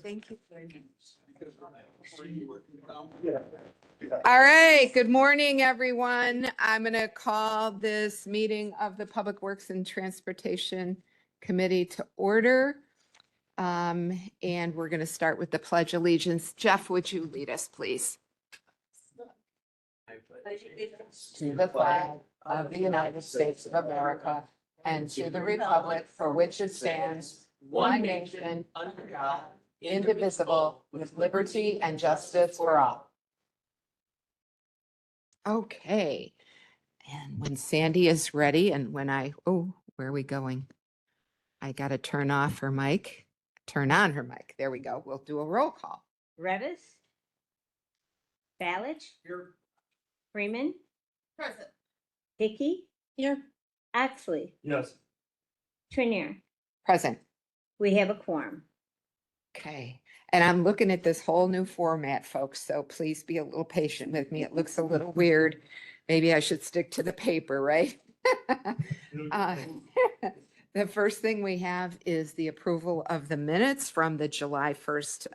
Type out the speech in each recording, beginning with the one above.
Thank you. All right, good morning, everyone. I'm going to call this meeting of the Public Works and Transportation Committee to order. And we're going to start with the Pledge of Allegiance. Jeff, would you lead us, please? To the flag of the United States of America and to the republic for which it stands, one nation, under God, indivisible, with liberty and justice for all. Okay. And when Sandy is ready and when where are we going? I got to turn off her mic, turn on her mic. There we go. We'll do a roll call. Revis? Ballage? Here. Freeman? Present. Hickey? Here. Axley? Yes. Trinier? Present. We have a quorum. Okay. And I'm looking at this whole new format, folks, so please be a little patient with me. It looks a little weird. Maybe I should stick to the paper, right? The first thing we have is the approval of the minutes from the July 1st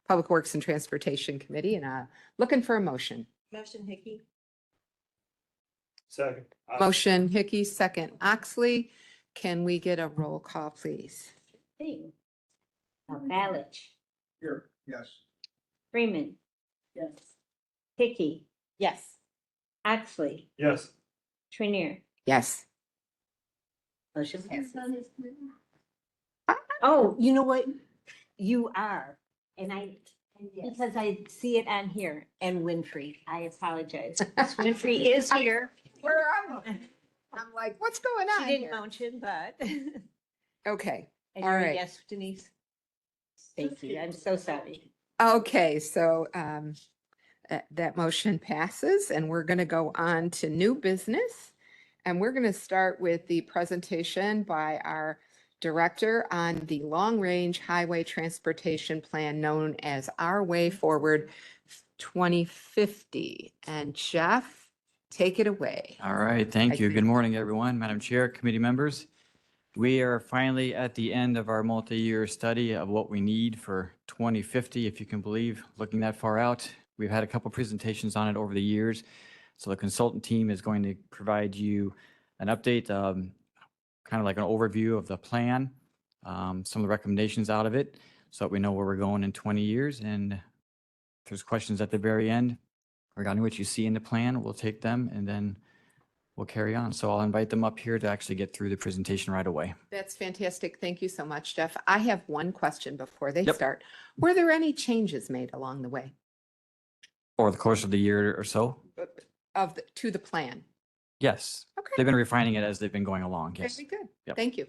Public Works and Transportation Committee, and looking for a motion. Motion Hickey? Second. Motion Hickey, second Oxley. Can we get a roll call, please? Ballage? Here. Yes. Freeman? Yes. Hickey? Yes. Axley? Yes. Trinier? Yes. Motion passes. Oh, you know what? You are, because I see it on here, and Winfrey, I apologize. Miss Winfrey is here. Where am I? I'm like, what's going She on didn't here? mention, but. Okay. And All you're a right. yes, Denise? Thank you. I'm so sorry. Okay, so that motion passes and we're going to go on to new business. And we're going to start with the presentation by our director on the long-range highway transportation plan known as Our Way Forward 2050. And Jeff, take it away. All right, thank I you. see. Good morning, everyone. Madam Chair, committee members. We are finally at the end of our multi-year study of what we need for 2050, if you can believe, looking that far out. We've had a couple presentations on it over the years. So the consultant team is going to provide you an update, kind of like an overview of the plan, some of the recommendations out of it, so that we know where we're going in 20 years. And if there's questions at the very end regarding what you see in the plan, we'll take them and then we'll carry on. So I'll invite them up here to actually get through the presentation right away. That's fantastic. Thank you so much, Jeff. I have one question before they Yep. start. Were there any changes made along the way Over the course of the year or so, to the plan? yes. Okay. They've been refining it as they've been going along, yes. Very good. Yep. Thank you.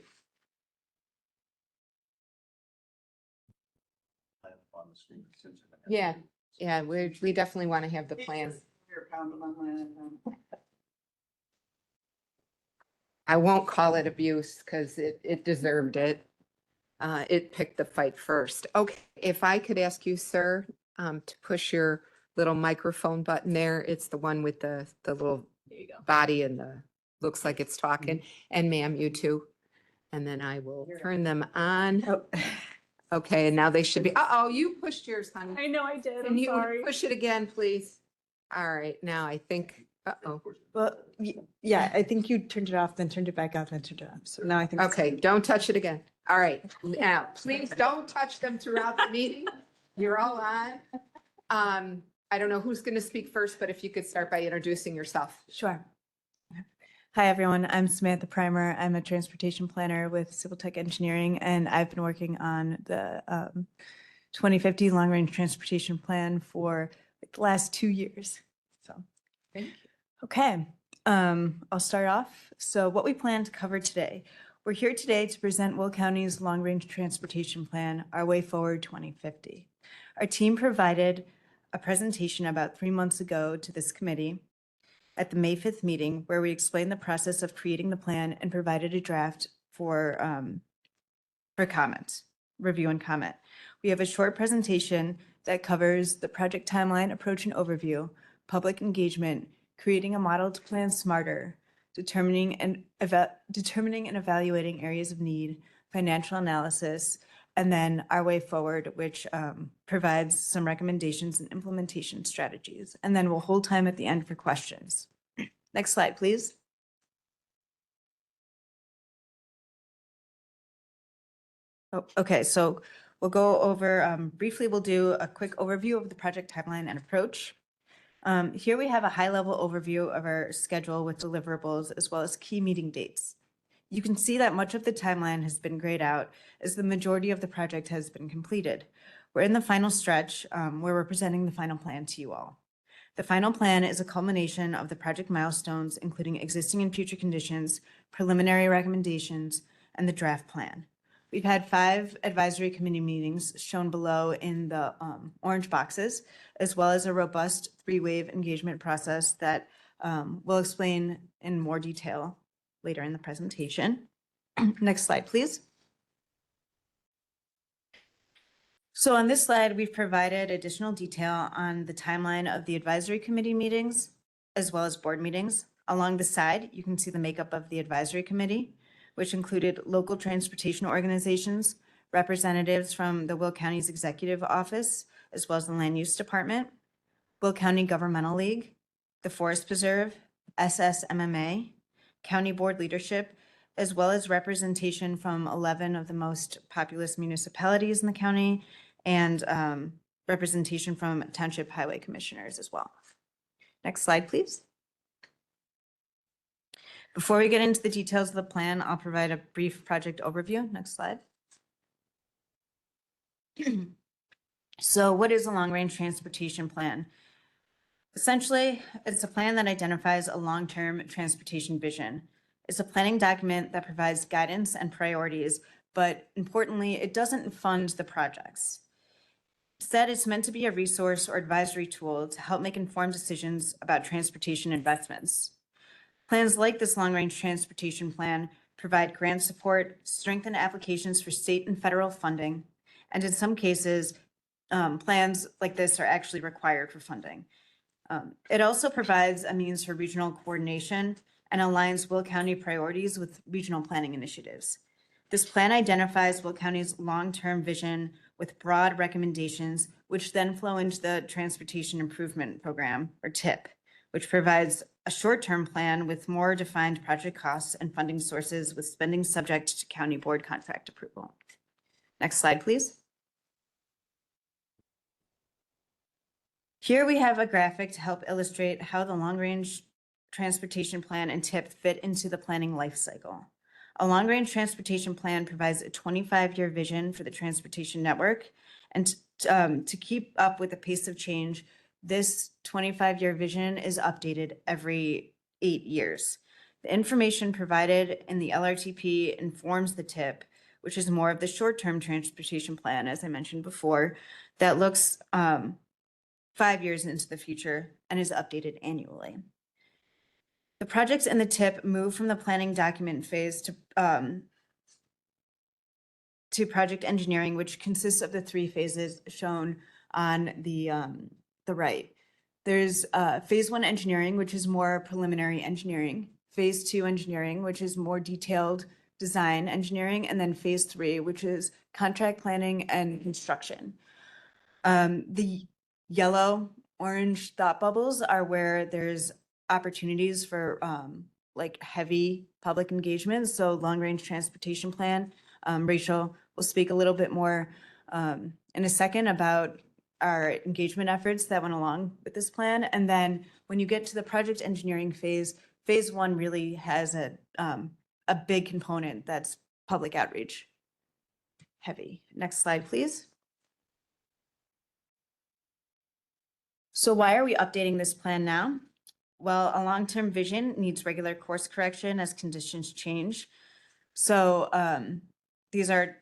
Yeah, yeah, we definitely want to have the plan. I won't call it abuse because it deserved it. It picked the fight first. Okay, if I could ask you, sir, to push your little microphone button there. It's the one with the little body and looks like it's talking. And ma'am, you too. And then I will turn them on. Okay, and now they should be, you pushed yours, honey. I know I did. Can I'm you sorry. push it again, please? All right, now I think, Well, yeah, I think you turned it off, then turned it back on, then turned it off. So now I think. it's- okay, don't touch it again. All right, now, please don't touch them throughout the meeting. You're all on. I don't know who's going to speak first, but if you could start by introducing yourself. Sure. Hi, everyone. I'm Samantha Primer. I'm a transportation planner with Civil Tech Engineering, and I've been working on the 2050 Long Range Transportation Plan for like the last 2 years. So, Thank you. okay, I'll start off. So what we plan to cover today, we're here today to present Will County's Long Range Transportation Plan, Our Way Forward 2050. Our team provided a presentation about 3 months ago to this committee at the May 5th meeting, where we explained the process of creating the plan and provided a draft for comment, review and comment. We have a short presentation that covers the project timeline, approach and overview, public engagement, creating a model to plan smarter, determining and evaluating areas of need, financial analysis, and then Our Way Forward, which provides some recommendations and implementation strategies. And then we'll hold time at the end for questions. Next slide, please. Oh, okay, so we'll go over, briefly, we'll do a quick overview of the project timeline and approach. Here we have a high-level overview of our schedule with deliverables as well as key meeting dates. You can see that much of the timeline has been grayed out as the majority of the project has been completed. We're in the final stretch where we're presenting the final plan to you all. The final plan is a culmination of the project milestones, including existing and future conditions, preliminary recommendations, and the draft plan. We've had 5 advisory committee meetings shown below in the orange boxes, as well as a robust 3-wave engagement process that we'll explain in more detail later in the presentation. Next slide, please. So on this slide, we've provided additional detail on the timeline of the advisory committee meetings, as well as board meetings. Along the side, you can see the makeup of the advisory committee, which included local transportation organizations, representatives from the Will County's Executive Office, as well as the Land Use Department, Will County Governmental League, the Forest Preserve, SSMMA, County Board leadership, as well as representation from 11 of the most populous municipalities in the county, and representation from Township Highway Commissioners as well. Next slide, please. Before we get into the details of the plan, I'll provide a brief project overview. Next slide. So what is a long-range transportation plan? Essentially, it's a plan that identifies a long-term transportation vision. It's a planning document that provides guidance and priorities, but importantly, it doesn't fund the projects. Instead, it's meant to be a resource or advisory tool to help make informed decisions about transportation investments. Plans like this long-range transportation plan provide grant support, strengthen applications for state and federal funding, and in some cases, plans like this are actually required for funding. It also provides a means for regional coordination and aligns Will County priorities with regional planning initiatives. This plan identifies Will County's long-term vision with broad recommendations, which then flow into the Transportation Improvement Program, or TIP, which provides a short-term plan with more defined project costs and funding sources with spending subject to county board contract approval. Next slide, please. Here we have a graphic to help illustrate how the long-range transportation plan and TIP fit into the planning life cycle. A long-range transportation plan provides a 25-year vision for the transportation network, and to keep up with the pace of change, this 25-year vision is updated every 8 years. The information provided in the LRTP informs the TIP, which is more of the short-term transportation plan, as I mentioned before, that looks 5 years into the future and is updated annually. The projects in the TIP move from the planning document phase to project engineering, which consists of the 3 phases shown on the right. There's phase 1 engineering, which is more preliminary engineering, phase 2 engineering, which is more detailed design engineering, and then phase 3, which is contract planning and construction. The yellow, orange thought bubbles are where there's opportunities for like heavy public engagement. So long-range transportation plan. Rachel will speak a little bit more in a second about our engagement efforts that went along with this plan. And then when you get to the project engineering phase, phase 1 really has a big component that's public outreach heavy. Next slide, please. So why are we updating this plan now? Well, a long-term vision needs regular course correction as conditions change. So these are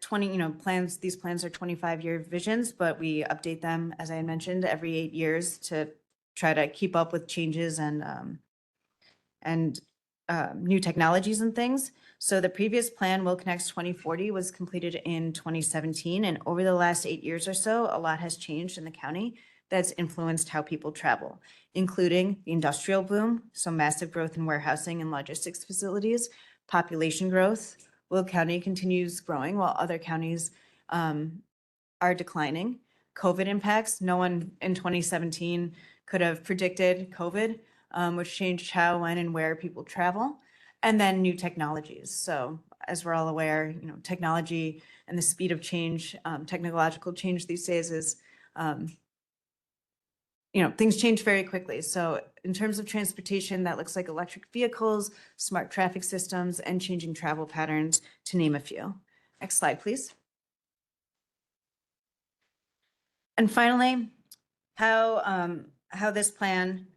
plans. These plans are 25-year visions, but we update them, as I mentioned, every 8 years to try to keep up with changes and new technologies and things. So the previous plan, Will Connects 2040, was completed in 2017, and over the last 8 years or so, a lot has changed in the county that's influenced how people travel, including the industrial boom, so massive growth in warehousing and logistics facilities, population growth. Will County continues growing while other counties are declining. COVID impacts, no one in 2017 could have predicted COVID, which changed how, when, and where people travel. And then new technologies. So as we're all aware, technology and the speed of change, technological change these days is, things change very quickly. So in terms of transportation, that looks like electric vehicles, smart traffic systems, and changing travel patterns, to name a few. Next slide, please. And finally, how this plan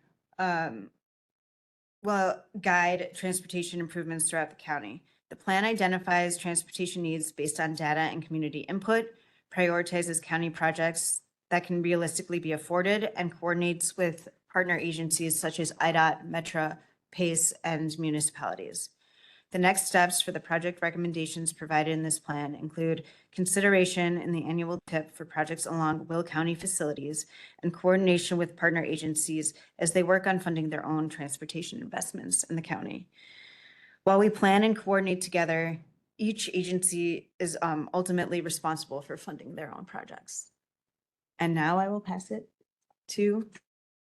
will guide transportation improvements throughout the county. The plan identifies transportation needs based on data and community input, prioritizes county projects that can realistically be afforded, and coordinates with partner agencies such as IDOT, Metra, PACE, and municipalities. The next steps for the project recommendations provided in this plan include consideration in the annual TIP for projects along Will County facilities and coordination with partner agencies as they work on funding their own transportation investments in the county. While we plan and coordinate together, each agency is ultimately responsible for funding their own projects. And now I will pass it to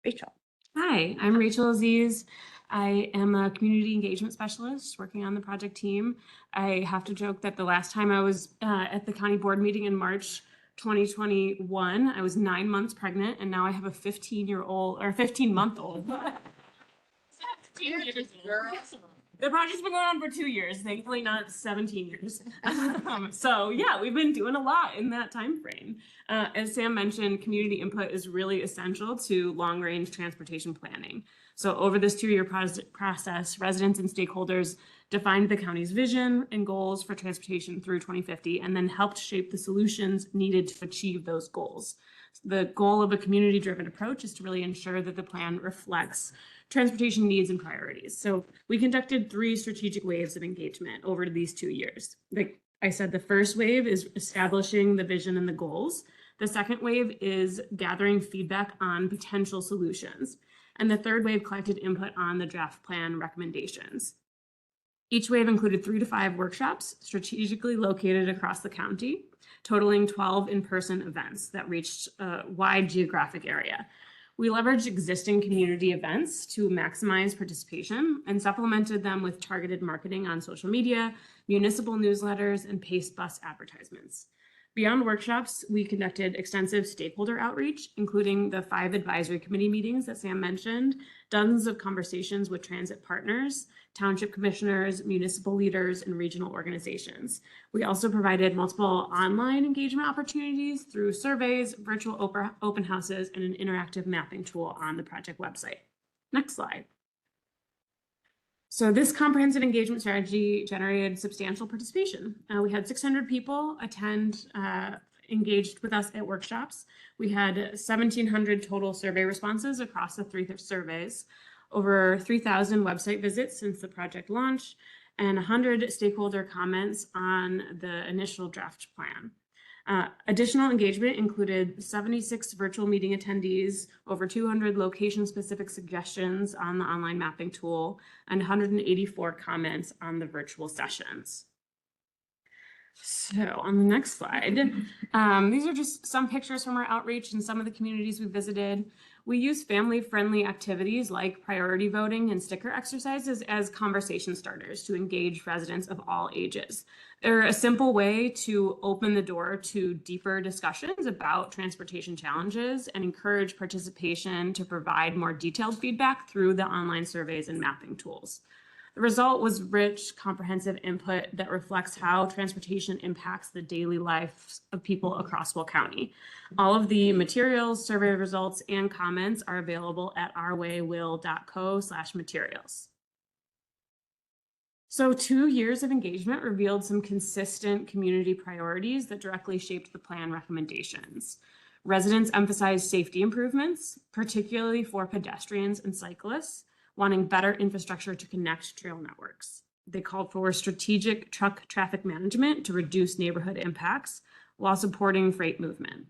Rachel. Hi, I'm Rachel Aziz. I am a community engagement specialist working on the project team. I have to joke that the last time I was at the county board meeting in March 2021, I was 9 months pregnant, and now I have a 15-month-old. The project's been going on for 2 years, thankfully not 17 years. So yeah, we've been doing a lot in that time frame. As Sam mentioned, community input is really essential to long-range transportation planning. So over this 2-year process, residents and stakeholders defined the county's vision and goals for transportation through 2050, and then helped shape the solutions needed to achieve those goals. The goal of a community-driven approach is to really ensure that the plan reflects transportation needs and priorities. So we conducted 3 strategic waves of engagement over these 2 years. Like I said, the first wave is establishing the vision and the goals. The second wave is gathering feedback on potential solutions. And the third wave collected input on the draft plan recommendations. Each wave included 3 to 5 workshops strategically located across the county, totaling 12 in-person events that reached a wide geographic area. We leveraged existing community events to maximize participation and supplemented them with targeted marketing on social media, municipal newsletters, and PACE bus advertisements. Beyond workshops, we conducted extensive stakeholder outreach, including the 5 advisory committee meetings that Sam mentioned, dozens of conversations with transit partners, township commissioners, municipal leaders, and regional organizations. We also provided multiple online engagement opportunities through surveys, virtual open houses, and an interactive mapping tool on the project website. Next slide. So this comprehensive engagement strategy generated substantial participation. We had 600 people engaged with us at workshops. We had 1,700 total survey responses across the 3 surveys, over 3,000 website visits since the project launch, and 100 stakeholder comments on the initial draft plan. Additional engagement included 76 virtual meeting attendees, over 200 location-specific suggestions on the online mapping tool, and 184 comments on the virtual sessions. So on the next slide, these are just some pictures from our outreach and some of the communities we visited. We use family-friendly activities like priority voting and sticker exercises as conversation starters to engage residents of all ages. They're a simple way to open the door to deeper discussions about transportation challenges and encourage participation to provide more detailed feedback through the online surveys and mapping tools. The result was rich, comprehensive input that reflects how transportation impacts the daily lives of people across Will County. All of the materials, survey results, and comments are available at ourwaywill.co/materials. So 2 years of engagement revealed some consistent community priorities that directly shaped the plan recommendations. Residents emphasized safety improvements, particularly for pedestrians and cyclists, wanting better infrastructure to connect trail networks. They called for strategic truck traffic management to reduce neighborhood impacts while supporting freight movement.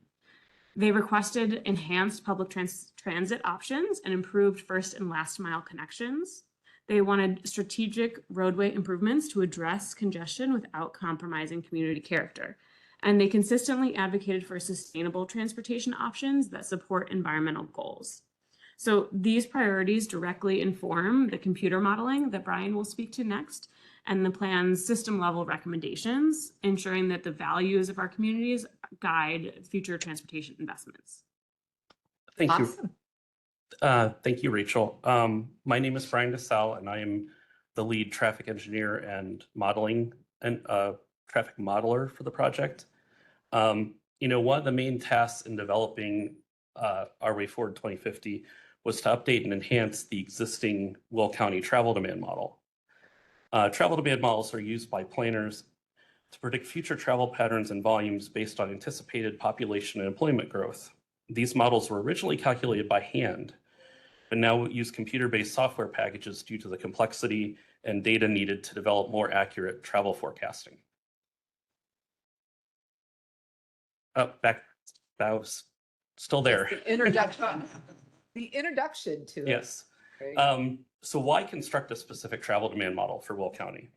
They requested enhanced public transit options and improved first and last mile connections. They wanted strategic roadway improvements to address congestion without compromising community character. and they consistently advocated for sustainable transportation options that support environmental goals. So these priorities directly inform the computer modeling that Brian will speak to next, and the plan's system level recommendations, ensuring that the values of our communities guide future transportation investments. Thank you. Awesome. Thank you, Rachel. My name is Brian DeSalle, and I am the lead traffic engineer and modeling and traffic modeler for the project. One of the main tasks in developing Our Way Forward 2050 was to update and enhance the existing Will County travel demand model. Travel demand models are used by planners to predict future travel patterns and volumes based on anticipated population and employment growth. These models were originally calculated by hand, but now use computer-based software packages due to the complexity and data needed to develop more accurate travel forecasting. That was still there. The introduction. The introduction to it. Yes. Great. So why construct a specific travel demand model for Will County?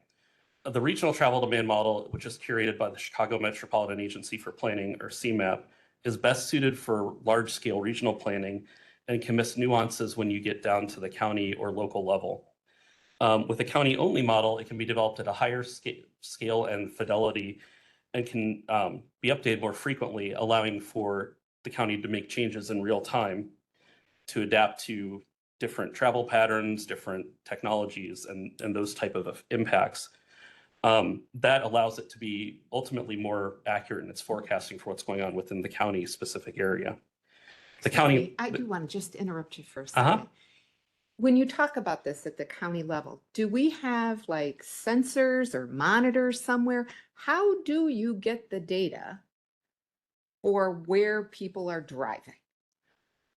The Regional Travel Demand Model, which is curated by the Chicago Metropolitan Agency for Planning, or CMAP, is best suited for large-scale regional planning and can miss nuances when you get down to the county or local level. With a county-only model, it can be developed at a higher scale and fidelity and can be updated more frequently, allowing for the county to make changes in real time to adapt to different travel patterns, different technologies, and those type of impacts. That allows it to be ultimately more accurate in its forecasting for what's going on within the county specific area. The county. I do want to just interrupt you for a Uh-huh. second. When you talk about this at the county level, do we have like sensors or monitors somewhere? How do you get the data for where people are driving?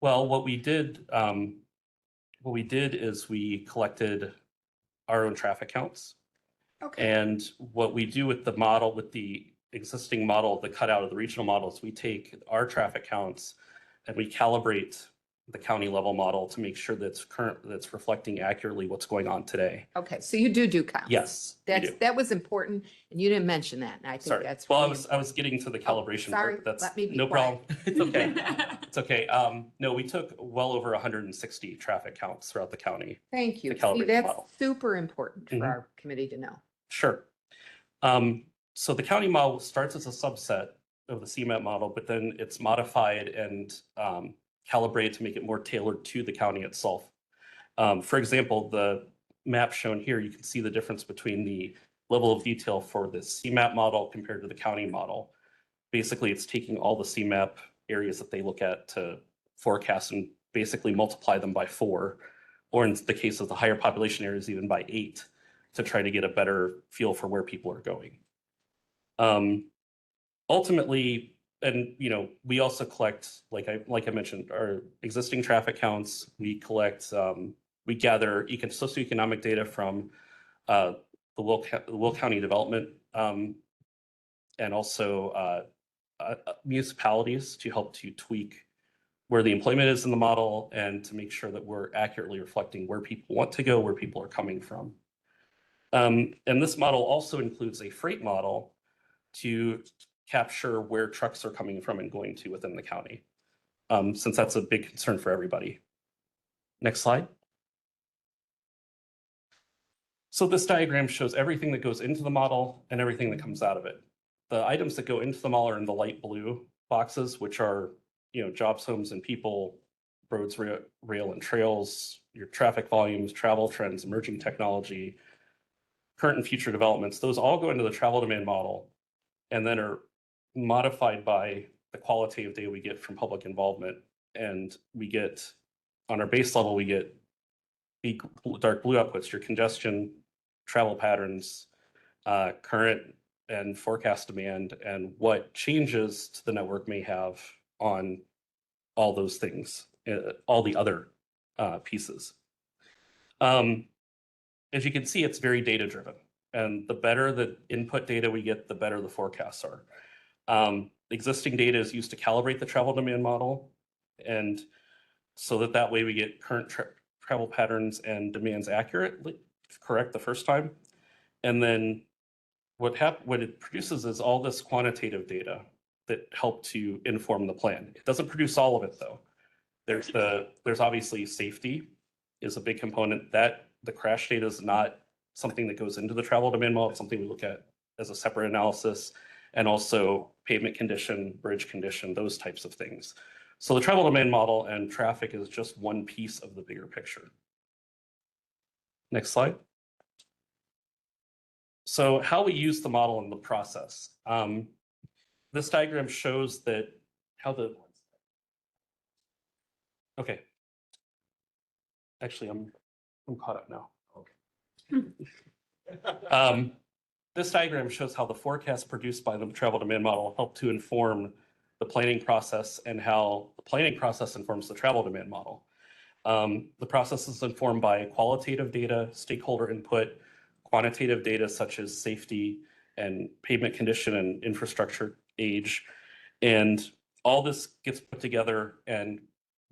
Well, what we did is we collected our own traffic counts. Okay, And what we do with the model, with the existing model, the cutout of the regional models, we take our traffic counts and we calibrate the county level model to make sure that's reflecting accurately what's going on today. okay, so you do counts. Yes, we do. That was important, and you didn't mention that, and I think Sorry. that's. Well, really I was getting to the calibration sorry. part. That's Let me be no quiet. problem. It's okay. It's okay. No, we took well over 160 traffic counts throughout the county. Thank you. the calibrated See, that's model. super important for Mhm. our committee to know. Sure. So the county model starts as a subset of the CMAP model, but then it's modified and calibrated to make it more tailored to the county itself. For example, the map shown here, you can see the difference between the level of detail for the CMAP model compared to the county model. Basically, it's taking all the CMAP areas that they look at to forecast and basically multiply them by 4, or in the case of the higher population areas, even by 8, to try to get a better feel for where people are going. Ultimately, and we also collect, like I mentioned, our existing traffic counts. We collect, we gather socioeconomic data from the Will County development, and also municipalities to help to tweak where the employment is in the model and to make sure that we're accurately reflecting where people want to go, where people are coming from. And this model also includes a freight model to capture where trucks are coming from and going to within the county, since that's a big concern for everybody. Next slide. So this diagram shows everything that goes into the model and everything that comes out of it. The items that go into the model are in the light blue boxes, which are jobs, homes, and people, roads, rail, and trails, your traffic volumes, travel trends, emerging technology, current and future developments. Those all go into the travel demand model and then are modified by the qualitative data we get from public involvement. And we get, on our base level, we get the dark blue outputs, your congestion, travel patterns, current and forecast demand, and what changes to the network may have on all those things, all the other pieces. As you can see, it's very data driven. And the better the input data we get, the better the forecasts are. Existing data is used to calibrate the travel demand model, and so that way we get current travel patterns and demands accurately correct the first time. And then what it produces is all this quantitative data that help to inform the plan. It doesn't produce all of it though. There's obviously safety is a big component. That the crash data is not something that goes into the travel demand model. It's something we look at as a separate analysis, and also pavement condition, bridge condition, those types of things. So the travel demand model and traffic is just one piece of the bigger picture. Next slide. So how we use the model in the process. This diagram shows that how the, okay. Actually, I'm caught up now. Okay. This diagram shows how the forecasts produced by the travel demand model help to inform the planning process and how the planning process informs the travel demand model. The process is informed by qualitative data, stakeholder input, quantitative data such as safety and pavement condition and infrastructure age. And all this gets put together and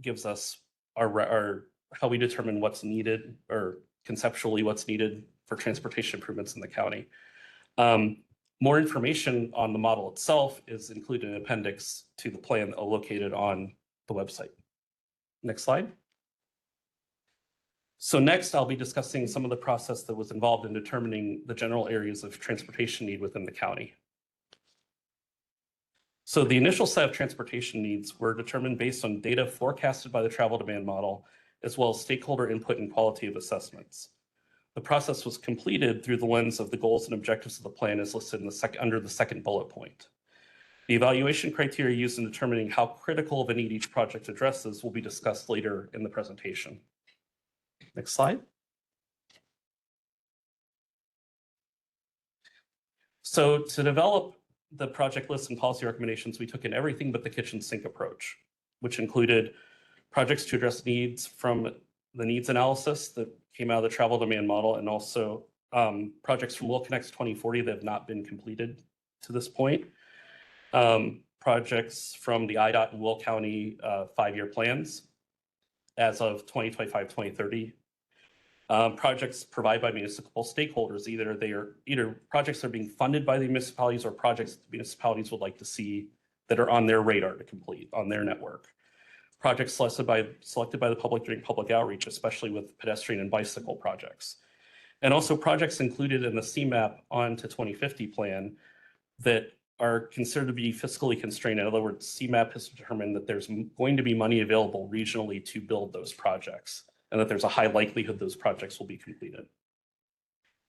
gives us our how we determine what's needed, or conceptually what's needed for transportation improvements in the county. More information on the model itself is included in an appendix to the plan located on the website. Next slide. So next, I'll be discussing some of the process that was involved in determining the general areas of transportation need within the county. So the initial set of transportation needs were determined based on data forecasted by the travel demand model, as well as stakeholder input and qualitative assessments. The process was completed through the lens of the goals and objectives of the plan as listed in under the second bullet point. The evaluation criteria used in determining how critical of a need each project addresses will be discussed later in the presentation. Next slide. So to develop the project list and policy recommendations, we took an everything but the kitchen sink approach, which included projects to address needs from the needs analysis that came out of the travel demand model, and also projects from WillConnects 2040 that have not been completed to this point. Projects from the IDOT and Will County 5-year plans as of 2025, 2030. Projects provided by municipal stakeholders, either projects that are being funded by the municipalities or projects that the municipalities would like to see that are on their radar to complete on their network. Projects selected by the public during public outreach, especially with pedestrian and bicycle projects. And also projects included in the CMAP on to 2050 plan that are considered to be fiscally constrained. In other words, CMAP has determined that there's going to be money available regionally to build those projects, and that there's a high likelihood those projects will be completed.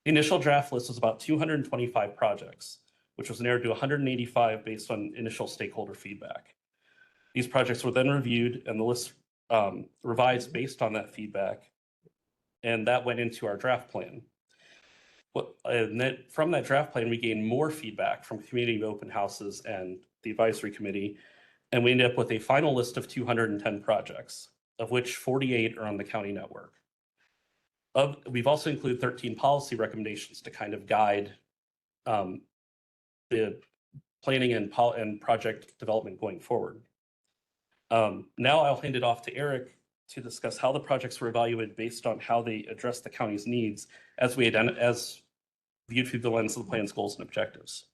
The initial draft list was about 225 projects, which was narrowed to 185 based on initial stakeholder feedback. These projects were then reviewed and the list revised based on that feedback, and that went into our draft plan. From that draft plan, we gained more feedback from community open houses and the advisory committee, and we ended up with a final list of 210 projects, of which 48 are on the county network. We've also included 13 policy recommendations to kind of guide the planning and project development going forward. Now I'll hand it off to Eric to discuss how the projects were evaluated based on how they address the county's needs as viewed through the lens of the plan's goals and objectives.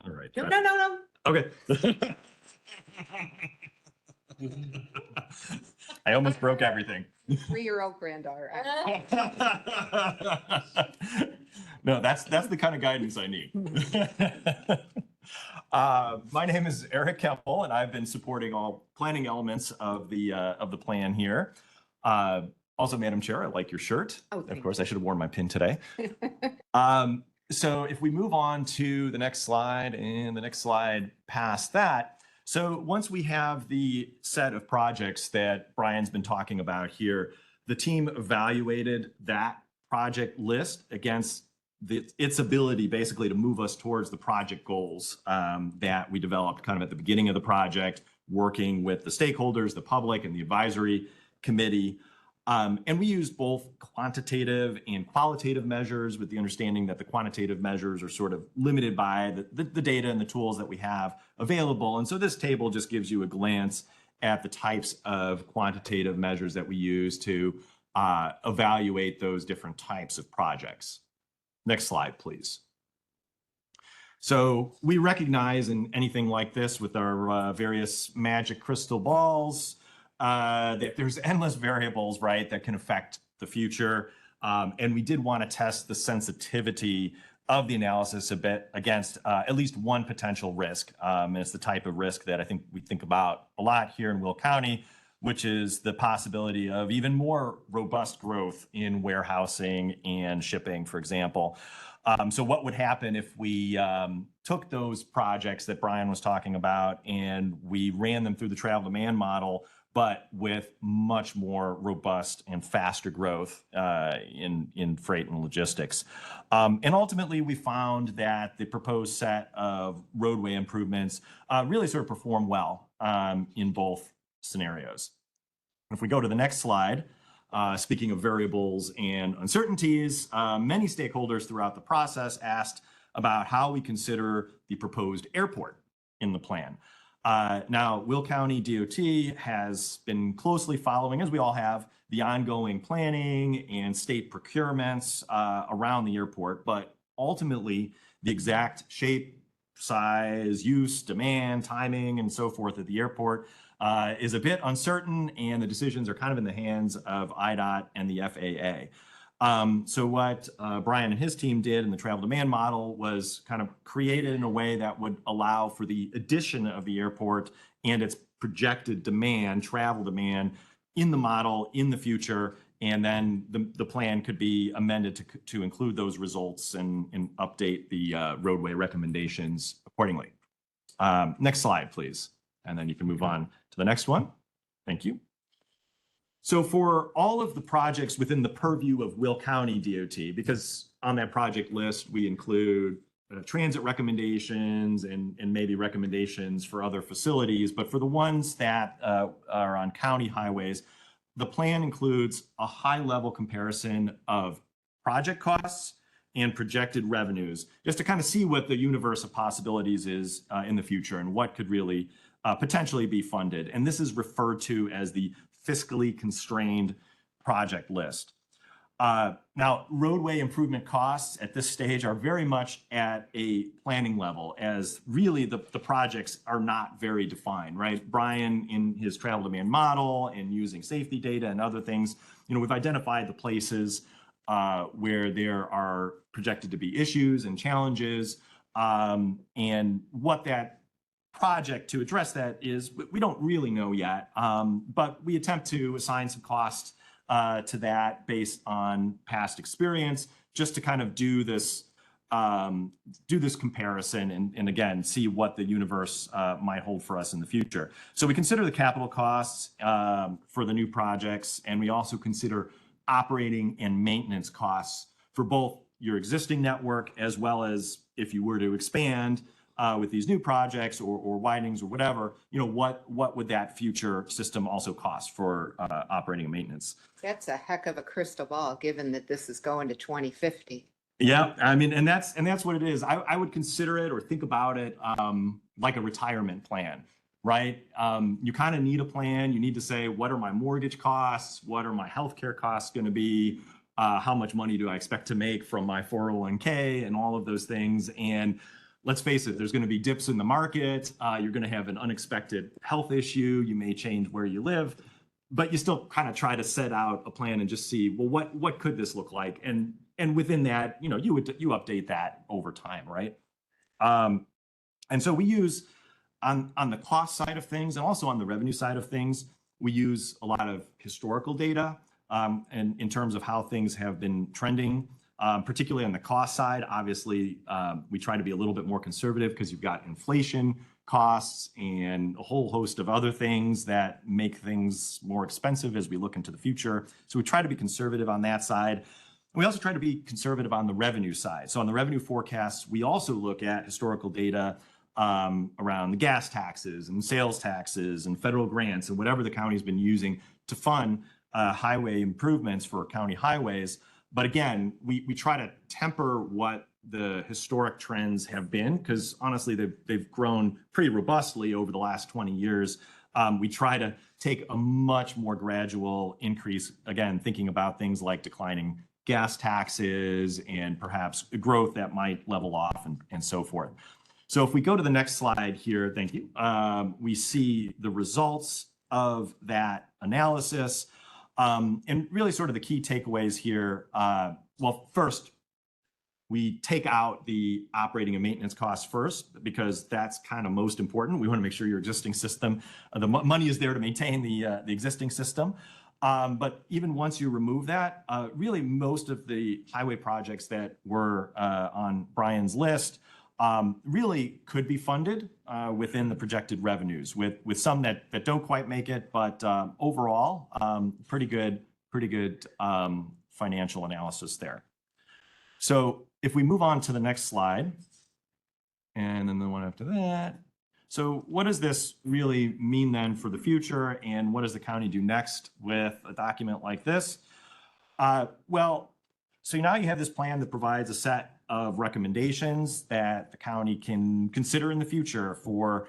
All right. No. Okay. I almost broke everything. 3-year-old granddaughter. No, that's the kind of guidance I need. My name is Eric Keppel, and I've been supporting all planning elements of the plan here. Also, Madam Chair, I like your shirt. Oh, of thank course, I should have worn my pin today. So if we move on to the next slide and the next slide past that. So once we have the set of projects that Brian's been talking about here, the team evaluated that project list against its ability basically to move us towards the project goals that we developed kind of at the beginning of the project, working with the stakeholders, the public, and the advisory committee. And we used both quantitative and qualitative measures, with the understanding that the quantitative measures are sort of limited by the data and the tools that we have available. And so this table just gives you a glance at the types of quantitative measures that we use to evaluate those different types of projects. Next slide, please. So we recognize in anything like this with our various magic crystal balls that there's endless variables, right, that can affect the future. And we did want to test the sensitivity of the analysis a bit against at least one potential risk. And it's the type of risk that I think we think about a lot here in Will County, which is the possibility of even more robust growth in warehousing and shipping, for example. So what would happen if we took those projects that Brian was talking about and we ran them through the travel demand model, but with much more robust and faster growth in freight and logistics. And ultimately, we found that the proposed set of roadway improvements really sort of perform well in both scenarios. If we go to the next slide, speaking of variables and uncertainties, many stakeholders throughout the process asked about how we consider the proposed airport in the plan. Now, Will County DOT has been closely following, as we all have, the ongoing planning and state procurements around the airport, but ultimately the exact shape, size, use, demand, timing, and so forth at the airport is a bit uncertain, and the decisions are kind of in the hands of IDOT and the FAA. So what Brian and his team did in the travel demand model was kind of created in a way that would allow for the addition of the airport and its projected demand, travel demand, in the model in the future. And then the plan could be amended to include those results and update the roadway recommendations accordingly. Next slide, please. And then you can move on to the next one. Thank you. So for all of the projects within the purview of Will County DOT, because on that project list, we include transit recommendations and maybe recommendations for other facilities, but for the ones that are on county highways, the plan includes a high-level comparison of project costs and projected revenues, just to kind of see what the universe of possibilities is in the future and what could really potentially be funded. And this is referred to as the fiscally constrained project list. Now, roadway improvement costs at this stage are very much at a planning level, as really the projects are not very defined, right? Brian, in his travel demand model and using safety data and other things, we've identified the places where there are projected to be issues and challenges, and what that project to address that is, we don't really know yet, but we attempt to assign some costs to that based on past experience, just to kind of do this comparison and again, see what the universe might hold for us in the future. So we consider the capital costs for the new projects, and we also consider operating and maintenance costs for both your existing network, as well as if you were to expand with these new projects or widenings or whatever, what would that future system also cost for operating and maintenance? That's a heck of a crystal ball, given that this is going to 2050. Yeah, I mean, and that's what it is. I would consider it or think about it like a retirement plan, right? You kind of need a plan. You need to say, what are my mortgage costs? What are my healthcare costs going to be? How much money do I expect to make from my 401k and all of those things? And let's face it, there's going to be dips in the market. You're going to have an unexpected health issue. You may change where you live, but you still kind of try to set out a plan and just see, well, what could this look like? And within that, you update that over time, right? And so we use on the cost side of things and also on the revenue side of things, we use a lot of historical data and in terms of how things have been trending. Particularly on the cost side, obviously, we try to be a little bit more conservative because you've got inflation costs and a whole host of other things that make things more expensive as we look into the future. So we try to be conservative on that side. We also try to be conservative on the revenue side. So on the revenue forecasts, we also look at historical data around the gas taxes and sales taxes and federal grants and whatever the county's been using to fund highway improvements for county highways. But again, we try to temper what the historic trends have been, because honestly, they've grown pretty robustly over the last 20 years. We try to take a much more gradual increase, again, thinking about things like declining gas taxes and perhaps growth that might level off and so forth. So if we go to the next slide here, thank you, we see the results of that analysis. And really sort of the key takeaways here. Well, first, we take out the operating and maintenance costs first, because that's kind of most important. We want to make sure your existing system, the money is there to maintain the existing system. But even once you remove that, really most of the highway projects that were on Brian's list really could be funded within the projected revenues, with some that don't quite make it, but overall, pretty good financial analysis there. So if we move on to the next slide, and then the one after that. So what does this really mean then for the future, and what does the county do next with a document like this? Well, so now you have this plan that provides a set of recommendations that the county can consider in the future for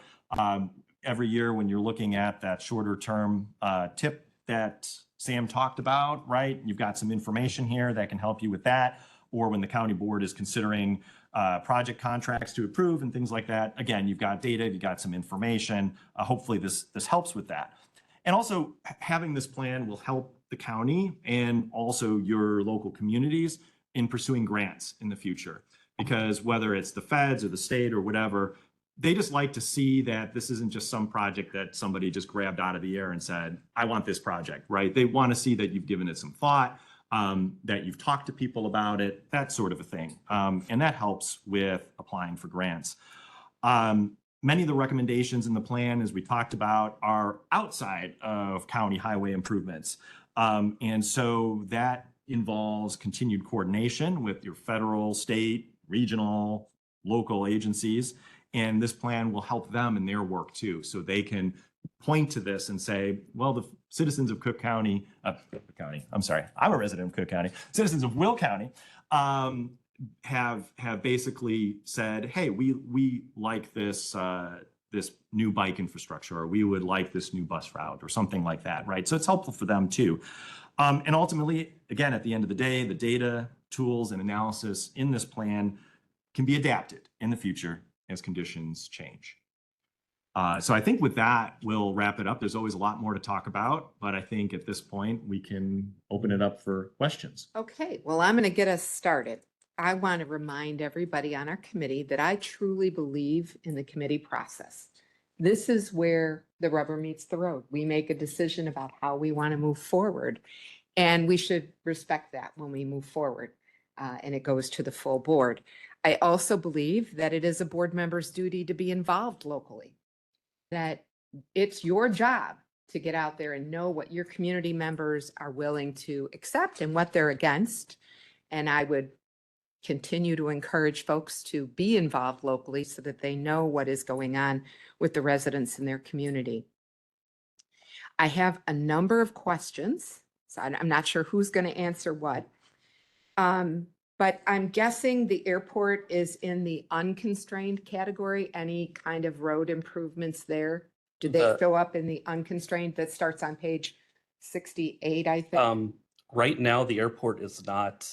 every year when you're looking at that shorter term tip that Sam talked about, right? You've got some information here that can help you with that, or when the county board is considering project contracts to approve and things like that. Again, you've got data, you've got some information. Hopefully this helps with that. And also having this plan will help the county and also your local communities in pursuing grants in the future, because whether it's the feds or the state or whatever, they just like to see that this isn't just some project that somebody just grabbed out of the air and said, I want this project, right? They want to see that you've given it some thought, that you've talked to people about it, that sort of a thing. And that helps with applying for grants. Many of the recommendations in the plan, as we talked about, are outside of county highway improvements. And so that involves continued coordination with your federal, state, regional, local agencies. And this plan will help them in their work too. So they can point to this and say, well, the citizens of Cook County, I'm sorry, I'm a resident of Cook County, citizens of Will County have basically said, hey, we like this, this new bike infrastructure, or we would like this new bus route or something like that, right? So it's helpful for them too. And ultimately, again, at the end of the day, the data, tools, and analysis in this plan can be adapted in the future as conditions change. So I think with that, we'll wrap it up. There's always a lot more to talk about, but I think at this point, we can open it up for questions. Okay, well, I'm going to get us started. I want to remind everybody on our committee that I truly believe in the committee process. This is where the rubber meets the road. We make a decision about how we want to move forward, and we should respect that when we move forward, and it goes to the full board. I also believe that it is a board member's duty to be involved locally, that it's your job to get out there and know what your community members are willing to accept and what they're against. And I would continue to encourage folks to be involved locally so that they know what is going on with the residents in their community. I have a number of questions, so I'm not sure who's going to answer what. But I'm guessing the airport is in the unconstrained category. Any kind of road improvements there? Do they show up in the unconstrained that starts on page 68, I think? Right now, the airport is not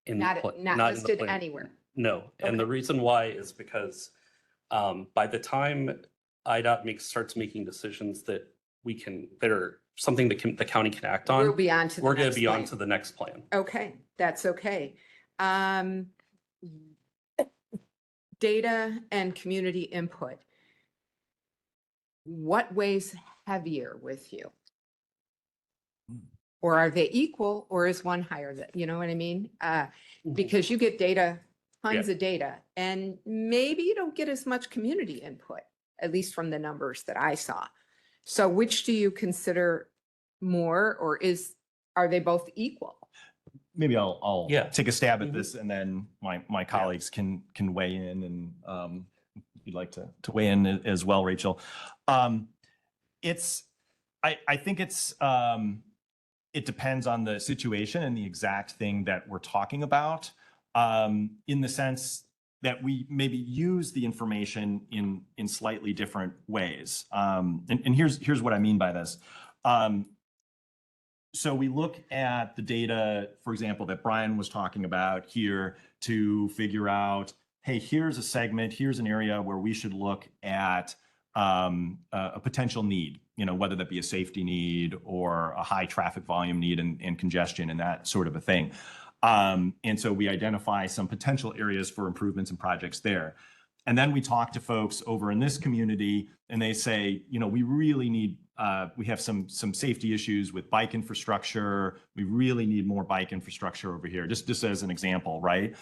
in Not in the listed plan. anywhere. No, and the reason why is because by the time IDOT starts making decisions that are something that the county can act on, We'll be on to the we're going next to be on plan. to the next plan. Okay, that's okay. Data and community input. What weighs heavier with you? Or are they equal, or is one higher? You know what I mean? Because you get data, tons of data, and maybe you don't get as much community input, at least from the numbers that I saw. So which do you consider more, or are they both equal? Maybe I'll Yeah. take a stab at this, and then my colleagues can weigh in, and if you'd like to weigh in as well, Rachel. I think it depends on the situation and the exact thing that we're talking about, in the sense that we maybe use the information in slightly different ways. And here's what I mean by this. so we look at the data, for example, that Brian was talking about here to figure out, hey, here's a segment, here's an area where we should look at a potential need, whether that be a safety need or a high traffic volume need and congestion and that sort of a thing. And so we identify some potential areas for improvements and projects there. And then we talk to folks over in this community and they say, we really need, we have some safety issues with bike infrastructure. We really need more bike infrastructure over here, just as an example, right?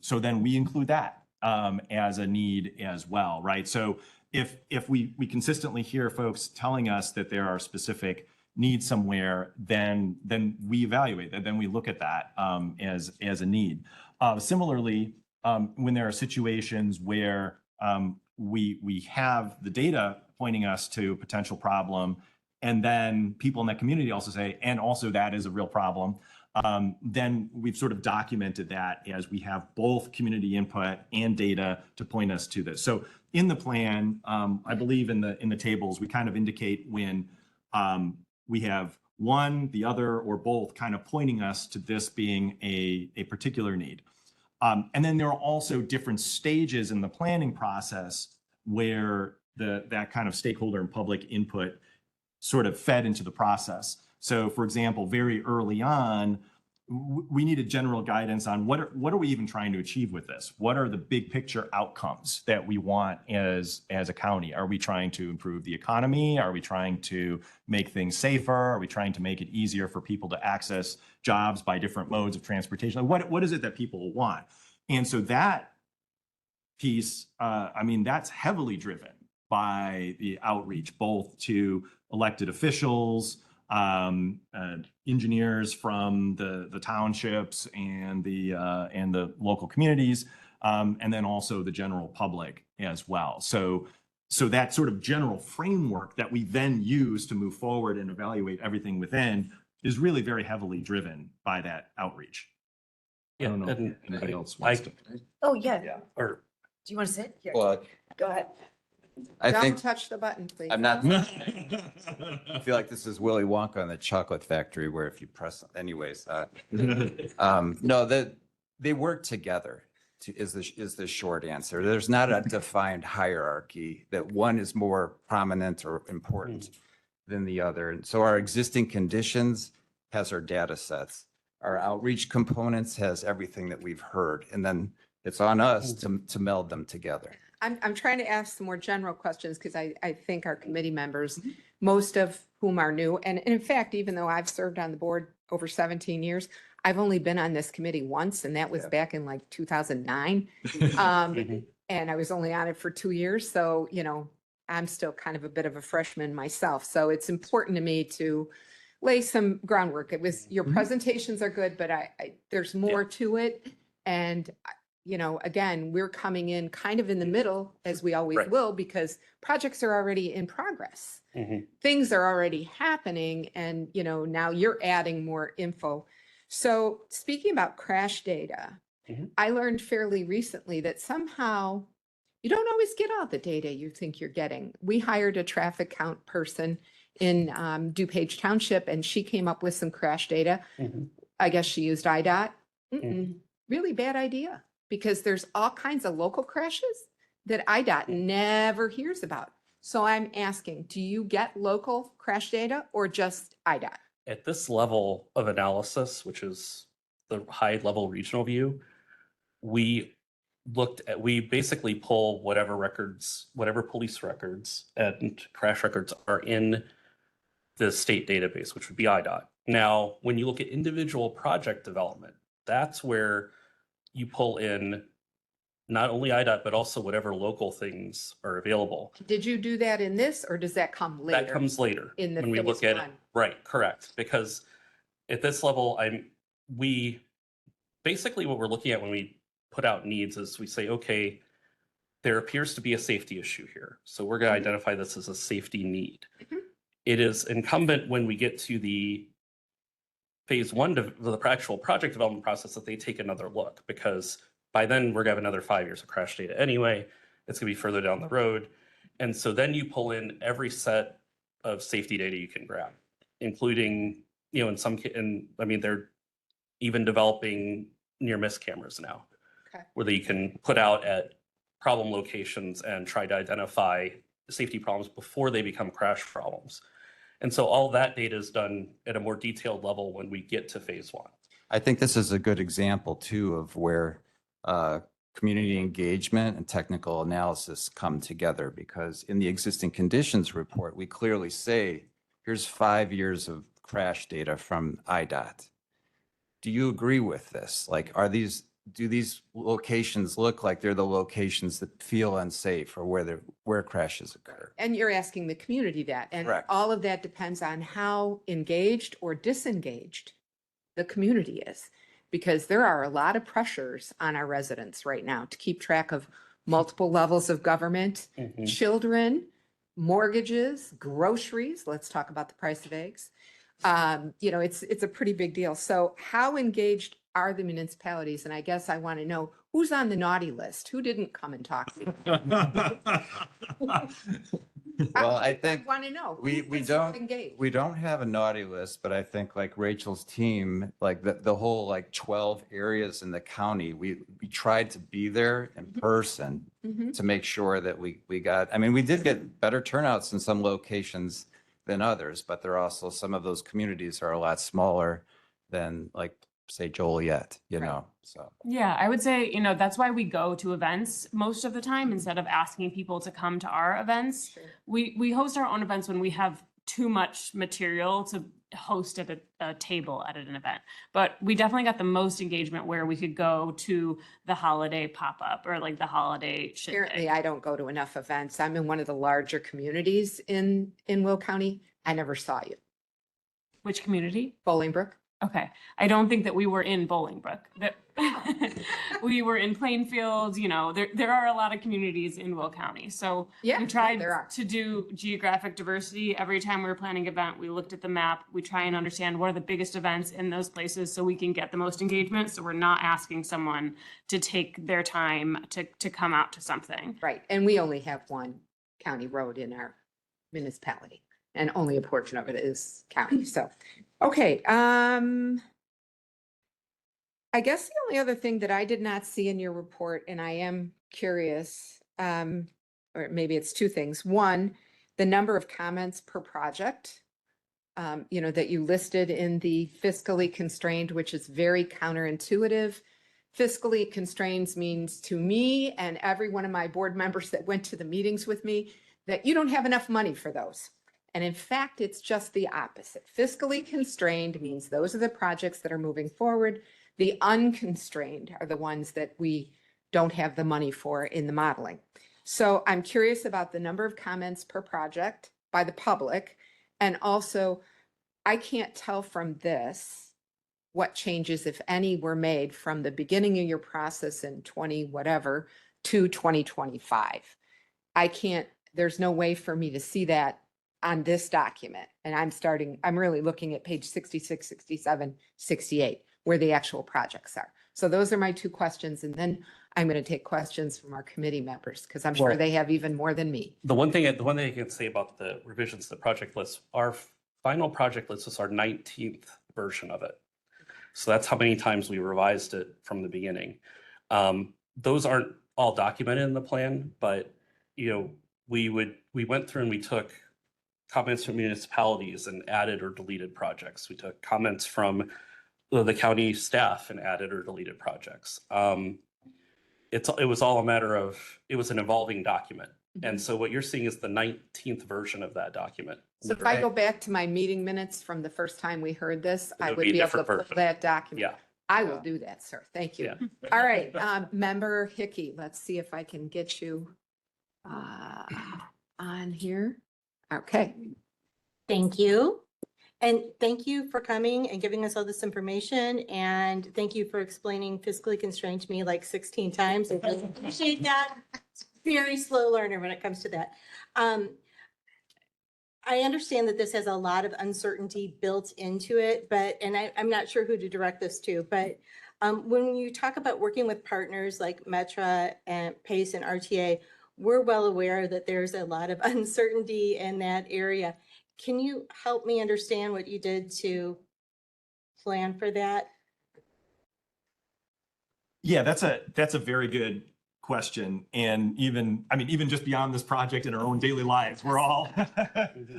So then we include that as a need as well, right? So if we consistently hear folks telling us that there are specific needs somewhere, then we evaluate that, then we look at that as a need. Similarly, when there are situations where we have the data pointing us to a potential problem, and then people in that community also say, and also that is a real problem, then we've sort of documented that as we have both community input and data to point us to this. So in the plan, I believe in the tables, we kind of indicate when we have one, the other, or both kind of pointing us to this being a particular need. And then there are also different stages in the planning process where that kind of stakeholder and public input sort of fed into the process. So for example, very early on, we needed general guidance on what are we even trying to achieve with this? What are the big picture outcomes that we want as a county? Are we trying to improve the economy? Are we trying to make things safer? Are we trying to make it easier for people to access jobs by different modes of transportation? What is it that people want? And so that piece, that's heavily driven by the outreach, both to elected officials, engineers from the townships and the local communities, and then also the general public as well. So that sort of general framework that we then use to move forward and evaluate everything within is really very heavily driven by that outreach. I don't know if and anybody else wants to. Oh, yeah. Yeah, or Do you want to sit? Here, Well, go ahead. I Don't think, touch the button, please. I'm not, I feel like this is Willy Wonka and the Chocolate Factory where if you press, anyways. No, they work together is the short answer. There's not a defined hierarchy that one is more prominent or important than the other. And so our existing conditions has our data sets. Our outreach components has everything that we've heard. And then it's on us to meld them together. I'm trying to ask some more general questions because I think our committee members, most of whom are new, and in fact, even though I've served on the board over 17 years, I've only been on this committee once, and that was back in like 2009. And I was only on it for 2 years. So, I'm still kind of a bit of a freshman myself. So it's important to me to lay some groundwork. Your presentations are good, but there's more to it. And again, we're coming in kind of in the middle, as we always Right. will, because projects are already in progress. Things are already happening, and now you're adding more info. So speaking about crash data, I learned fairly recently that somehow you don't always get all the data you think you're getting. We hired a traffic count person in DuPage Township, and she came up with some crash data. I guess she used IDOT. Really bad idea, because there's all kinds of local crashes that IDOT never hears about. So I'm asking, do you get local crash data or just IDOT? at this level of analysis, which is the high level regional view, we basically pull whatever records, whatever police records and crash records are in the state database, which would be IDOT. Now, when you look at individual project development, that's where you pull in not only IDOT, but also whatever local things are available. Did you do that in this, or does that come later? That comes later. In the when we look phase at it. one. Right, correct. Because at this level, we basically what we're looking at when we put out needs is we say, okay, there appears to be a safety issue here. So we're going to identify this as a safety need. It is incumbent when we get to the phase one, the actual project development process, that they take another look, because by then we're going to have another 5 years of crash data anyway. It's going to be further down the road. And so then you pull in every set of safety data you can grab, including, in and I mean, they're even developing near miss cameras now. Okay. Where you can put out at problem locations and try to identify safety problems before they become crash problems. And so all that data is done at a more detailed level when we get to phase one. I think this is a good example too of where community engagement and technical analysis come together, because in the existing conditions report, we clearly say, here's 5 years of crash data from IDOT. Do you agree with this? Like, do these locations look like they're the locations that feel unsafe or where crashes occur? And you're asking the community that, and Correct. all of that depends on how engaged or disengaged the community is. Because there are a lot of pressures on our residents right now to keep track of multiple levels of government, children, mortgages, groceries. Let's talk about the price of eggs. It's a pretty big deal. So how engaged are the municipalities? And I guess I want to know who's on the naughty list? Who didn't come and talk to you? Well, I think want to know. we who's don't- engaged? we don't have a naughty list, but I think like Rachel's team, like the whole like 12 areas in the county, we tried to be there in person Mhm. to make sure that we got, I mean, we did get better turnouts in some locations than others, but there are also some of those communities are a lot smaller than like, say, Joliet, so. Yeah, I would say, that's why we go to events most of the time instead of asking people to come to our events. Sure. We host our own events when we have too much material to host at a table at an event. But we definitely got the most engagement where we could go to the holiday pop-up or like the holiday Apparently, shindig. I don't go to enough events. I'm in one of the larger communities in Will County. I never saw you. Which community? Bolingbrook. Okay, I don't think that we were in Bolingbrook. That we were in Plainfield. There are a lot of communities in Will County. So Yeah, we tried there are. to do geographic diversity every time we were planning an event. We looked at the map. We try and understand what are the biggest events in those places so we can get the most engagement. So we're not asking someone to take their time to come out to something. Right, and we only have one county road in our municipality, and only a portion of it is county, so. Okay, I guess the only other thing that I did not see in your report, and I am curious, or maybe it's two things. One, the number of comments per project, that you listed in the fiscally constrained, which is very counterintuitive. Fiscally constrained means to me and every one of my board members that went to the meetings with me, that you don't have enough money for those. And in fact, it's just the opposite. Fiscally constrained means those are the projects that are moving forward. The unconstrained are the ones that we don't have the money for in the modeling. So I'm curious about the number of comments per project by the public. And also, I can't tell from this what changes, if any, were made from the beginning of your process in 20 whatever to 2025. There's no way for me to see that on this document. And I'm really looking at page 66, 67, 68, where the actual projects are. So those are my two questions. And then I'm going to take questions from our committee members, because I'm sure Well- they have even more than me. The one thing I can say about the revisions to the project list, our final project list is our 19th version of it. So that's how many times we revised it from the beginning. Those aren't all documented in the plan, but we went through and we took comments from municipalities and added or deleted projects. We took comments from the county staff and added or deleted projects. It was all a matter of, it was an evolving document. And so what you're seeing is the 19th version of that document. So if I go back to my meeting minutes from the first time we heard this, I It'll would be a be able to different pull version. that document. Yeah. I will do that, sir. Thank you. Yeah. All right, member Hickey, let's see if I can get you on here. Okay. Thank you. And thank you for coming and giving us all this information. And thank you for explaining fiscally constrained to me like 16 times. I really appreciate that. Very slow learner when it comes to that. I understand that this has a lot of uncertainty built into it, and I'm not sure who to direct this to, but when you talk about working with partners like Metra and PACE and RTA, we're well aware that there's a lot of uncertainty in that area. Can you help me understand what you did to plan for that? Yeah, that's a very good question. And even, I mean, even just beyond this project in our own daily lives, we're all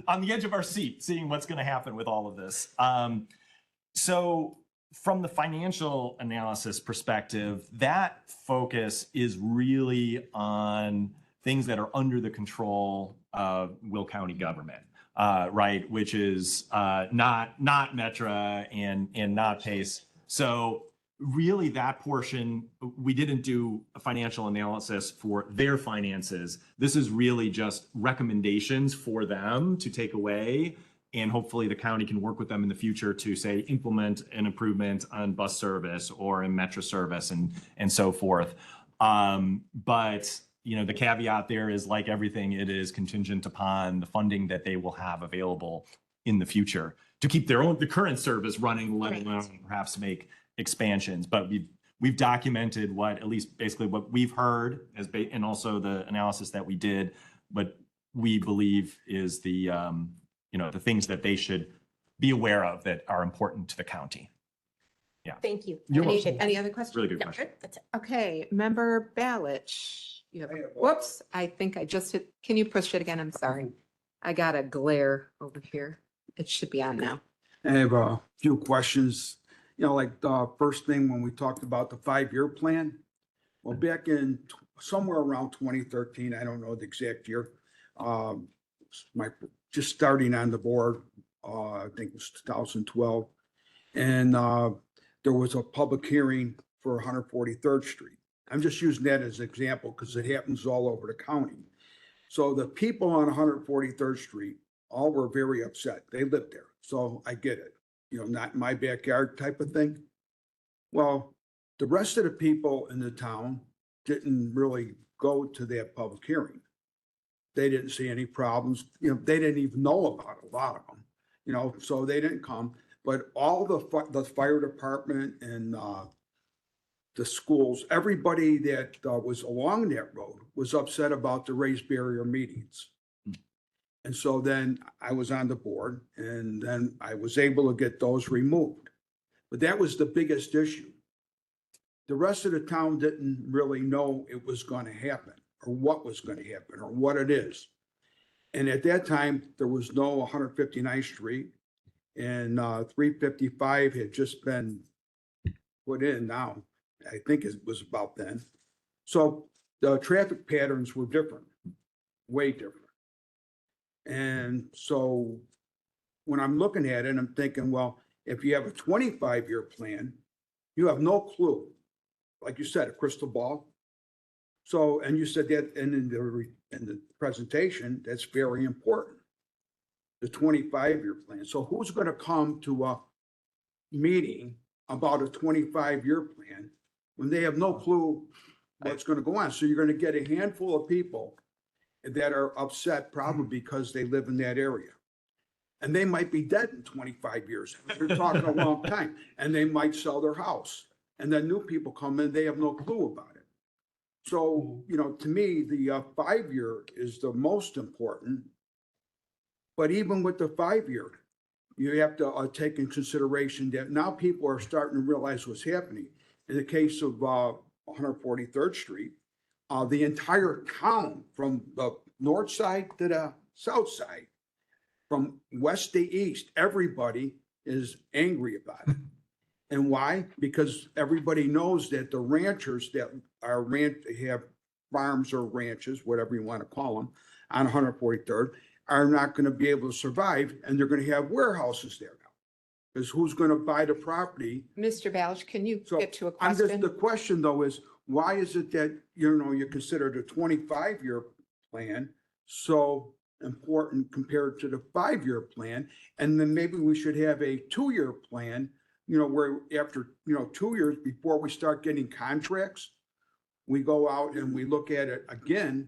on the edge of our seat, seeing what's going to happen with all of this. So from the financial analysis perspective, that focus is really on things that are under the control of Will County government, right? Which is not Metra and not PACE. So really that portion, we didn't do a financial analysis for their finances. This is really just recommendations for them to take away. And hopefully the county can work with them in the future to say, implement an improvement on bus service or in Metra service and so forth. But you know, the caveat there is, like everything, it is contingent upon the funding that they will have available in the future to keep the current service running, let alone perhaps make expansions. But we've documented what, at least basically what we've heard and also the analysis that we did, what we believe is the the things that they should be aware of that are important to the county. Thank you. You're Any, welcome. any other questions? Really good No, question. that's it. Okay, Member Balich. You have, whoops, I think I just hit, can you push it again? I'm sorry. I got a glare over here. It should be on now. I have a few questions. You know, like the first thing when we talked about the 5-year plan. Well, back in somewhere around 2013, I don't know the exact year, just starting on the board, I think it was 2012. And there was a public hearing for 143rd Street. I'm just using that as an example because it happens all over the county. So the people on 143rd Street all were very upset. They lived there. So I get it. You know, not in my backyard type of thing. Well, the rest of the people in the town didn't really go to that public hearing. They didn't see any problems. You know, they didn't even know about a lot of them, you know, so they didn't come. But all the fire department and the schools, everybody that was along that road was upset about the raised barrier meetings. And so then I was on the board and then I was able to get those removed. But that was the biggest issue. The rest of the town didn't really know it was going to happen or what was going to happen or what it is. And at that time, there was no 159th Street and 355 had just been put in now. I think it was about then. So the traffic patterns were different, way different. And so when I'm looking at it, I'm thinking, well, if you have a 25-year plan, you have no clue. Like you said, a crystal ball. So, and you said that in the presentation, that's very important. The 25-year plan. So who's going to come to a meeting about a 25-year plan when they have no clue what's going to go on? So you're going to get a handful of people that are upset probably because they live in that area. And they might be dead in 25 years. They're talking a long time. And they might sell their house. And then new people come in, they have no clue about it. So, you know, to me, the 5-year is the most important. But even with the 5-year, you have to take in consideration that now people are starting to realize what's happening. In the case of 143rd Street, the entire town from the north side to the south side, from west to east, everybody is angry about it. And why? Because everybody knows that the ranchers that are have farms or ranches, whatever you want to call them, on 143rd are not going to be able to survive, and they're going to have warehouses there now. Because who's going to buy the property? Mr. Balich, can you So get to a I'm just, question? the question though is, why is it that, you know, you consider the 25-year plan so important compared to the 5-year plan? And then maybe we should have a 2-year plan, you know, where after, you know, 2 years before we start getting contracts, we go out and we look at it again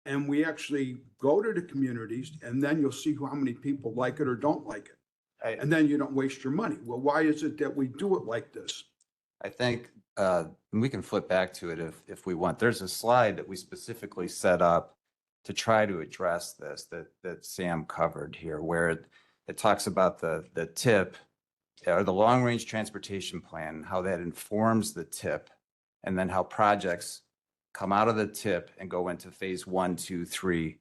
and we actually go to the communities and then you'll see how many people like it or don't like it. And then you don't waste your money. Well, why is it that we do it like this? I think, and we can flip back to it if we want. There's a slide that we specifically set up to try to address this that Sam covered here, where it talks about the tip or the long-range transportation plan, how that informs the TIP, and then how projects come out of the TIP and go into phase 1, 2, 3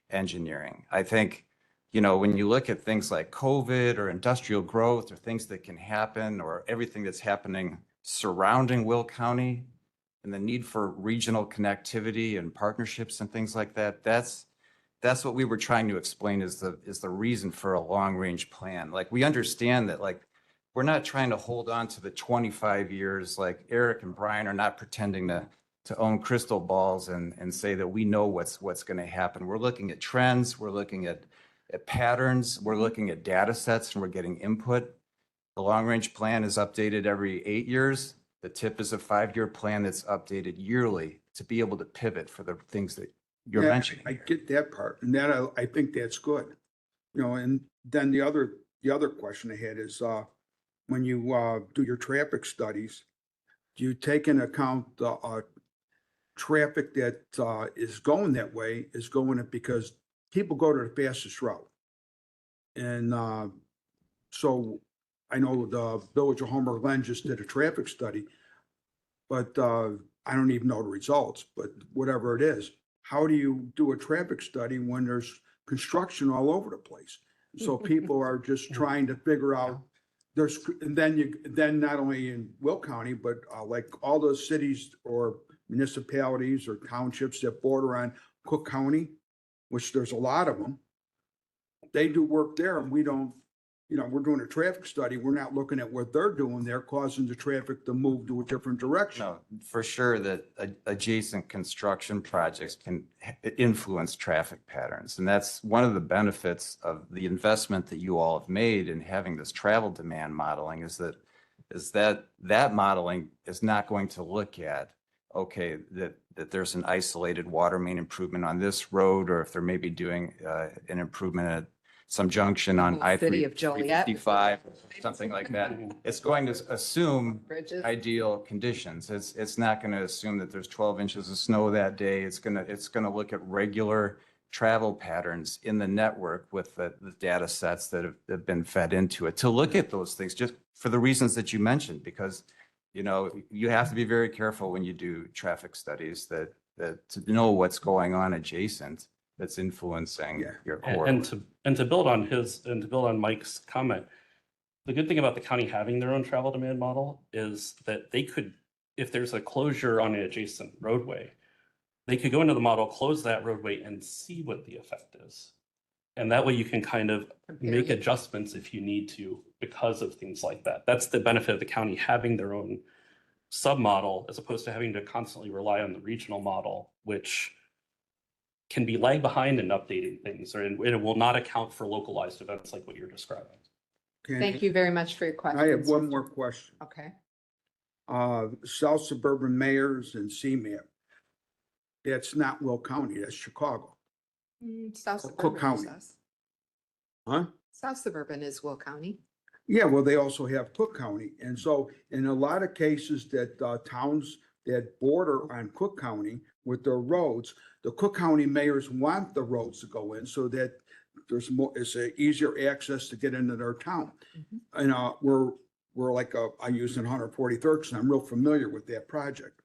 engineering. I think, when you look at things like COVID or industrial growth or things that can happen or everything that's happening surrounding Will County and the need for regional connectivity and partnerships and things like that, that's what we were trying to explain is the reason for a long-range plan. Like, we understand that, like, we're not trying to hold on to the 25 years, like Eric and Brian are not pretending to own crystal balls and say that we know what's going to happen. We're looking at trends, we're looking at patterns, we're looking at data sets, and we're getting input. The long-range plan is updated every 8 years. The TIP is a 5-year plan that's updated yearly to be able to pivot for the things that you're Yeah, mentioning. I get that part, and that I think that's good. And then the other question I had is, when you do your traffic studies, do you take into account the traffic that is going that way is going it because people go to the fastest route? And so I know the Village of Homer Glen just did a traffic study, but I don't even know the results, but whatever it is, how do you do a traffic study when there's construction all over the place? So people are just trying to figure out and then not only in Will County, but like all those cities or municipalities or townships that border on Cook County, which there's a lot of them, they do work there and we don't, we're doing a traffic study. We're not looking at what they're doing. They're causing the traffic to move to a different direction. No, for sure that adjacent construction projects can influence traffic patterns. And that's one of the benefits of the investment that you all have made in having this travel demand modeling is that modeling is not going to look at, okay, that there's an isolated water main improvement on this road, or if they're maybe doing an improvement at some junction on Whole city of Joliet. I-355, something like that. It's going to assume Bridges. ideal conditions. It's not going to assume that there's 12 inches of snow that day. It's going to look at regular travel patterns in the network with the data sets that have been fed into it to look at those things just for the reasons that you mentioned, because you have to be very careful when you do traffic studies that to know what's going on adjacent that's influencing your core. And to build on Mike's comment, the good thing about the county having their own travel demand model is that they could, if there's a closure on an adjacent roadway, they could go into the model, close that roadway and see what the effect is. And that way you can kind of make adjustments if you need to because of things like that. That's the benefit of the county having their own submodel as opposed to having to constantly rely on the regional model, which can be lag behind in updating things, or it will not account for localized events like what you're describing. Okay. Thank you very much for your question. I have one more question. Okay. South Suburban Mayors and CMAP. That's not Will County, that's Chicago. South Cook Suburban is County. us. Huh? South Suburban is Will County. Yeah, well, they also have Cook County. And so in a lot of cases that towns that border on Cook County with their roads, the Cook County mayors want the roads to go in so that there's more, it's a easier access to get into their town. And we're like, I use in 143rd because I'm real familiar with that project.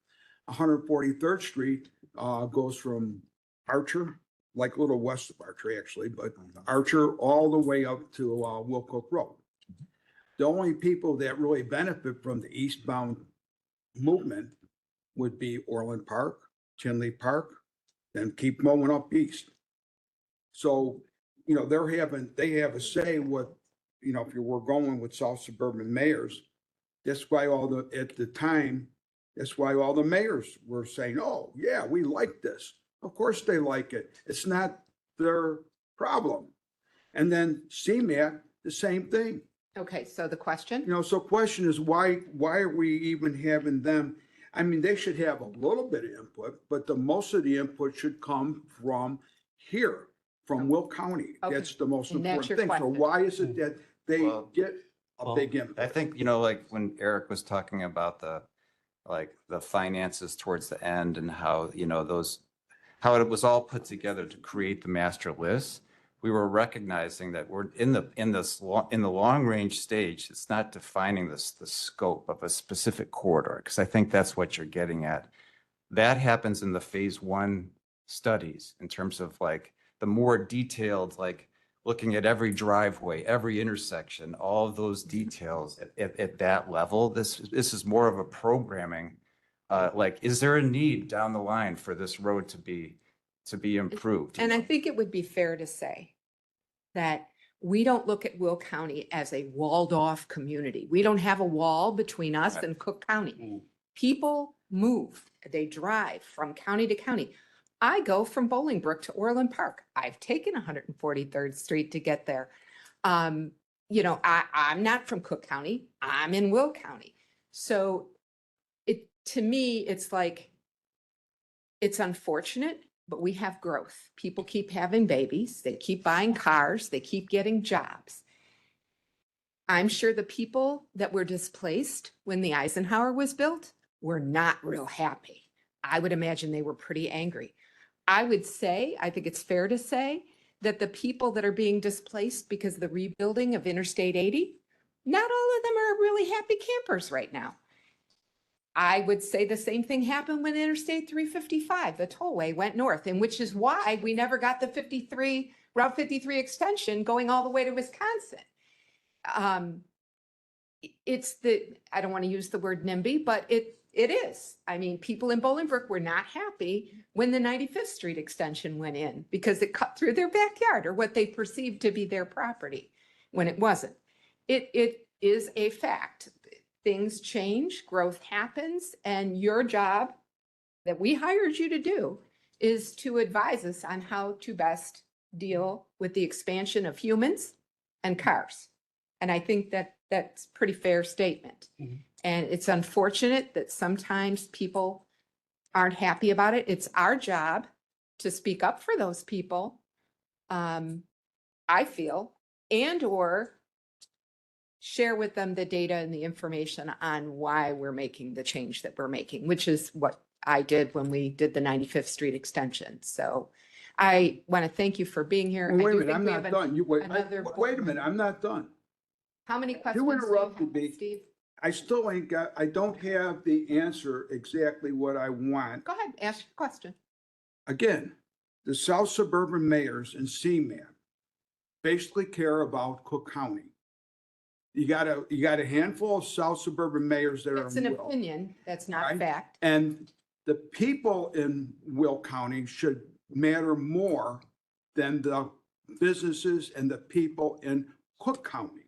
143rd Street goes from Archer, like a little west of Archer actually, but Archer all the way up to Will Cook Road. The only people that really benefit from the eastbound movement would be Orland Park, Chinley Park, then keep mowing up east. So, they have a say what, if you were going with South Suburban mayors, that's why at the time, that's why all the mayors were saying, oh, yeah, we like this. Of course they like it. It's not their problem. And then CMAC, the same thing. Okay, so the question? So question is why are we even having them? I mean, they should have a little bit of input, but most of the input should come from here, from Will County. Okay. That's the most And that's important your thing. So question. why is it that they Well, get a big input? I think, like when Eric was talking about the finances towards the end and how, how it was all put together to create the master list. we were recognizing that we're in the long range stage, it's not defining the scope of a specific corridor, because I think that's what you're getting at. That happens in the phase 1 studies in terms of like the more detailed, like looking at every driveway, every intersection, all of those details at that level. This is more of a programming, like, is there a need down the line for this road to be improved? And I think it would be fair to say that we don't look at Will County as a walled off community. We don't have a wall between us Right. and Cook County. People move, they drive from county to county. I go from Bolingbrook to Orland Park. I've taken 143rd Street to get there. I'm not from Cook County. I'm in Will County. So to me, it's like, it's unfortunate, but we have growth. People keep having babies. They keep buying cars. They keep getting jobs. I'm sure the people that were displaced when the Eisenhower was built were not real happy. I would imagine they were pretty angry. I would say, I think it's fair to say that the people that are being displaced because of the rebuilding of Interstate 80, not all of them are really happy campers right now. I would say the same thing happened when Interstate 355, the tollway, went north, and which is why we never got the Route 53 extension going all the way to Wisconsin. I don't want to use the word NIMBY, but it is. I mean, people in Bolingbrook were not happy when the 95th Street extension went in because it cut through their backyard or what they perceived to be their property when it wasn't. It is a fact. Things change, growth happens, and your job that we hired you to do is to advise us on how to best deal with the expansion of humans and cars. And I think that that's a pretty fair statement. Mhm. And it's unfortunate that sometimes people aren't happy about it. It's our job to speak up for those people, I feel, and or share with them the data and the information on why we're making the change that we're making, which is what I did when we did the 95th Street extension. So I want to thank you for being here. Well, I wait a do minute, think I'm we not have done. You wait, another wait a minute, I'm not done. How many questions do you interrupted have, me. Steve? I still I don't have the answer exactly what I want. Go ahead, ask your question. Again, the South Suburban mayors and CMAP basically care about Cook County. You got a handful of South Suburban mayors that are It's an in Will. opinion, that's not Right. fact. And the people in Will County should matter more than the businesses and the people in Cook County.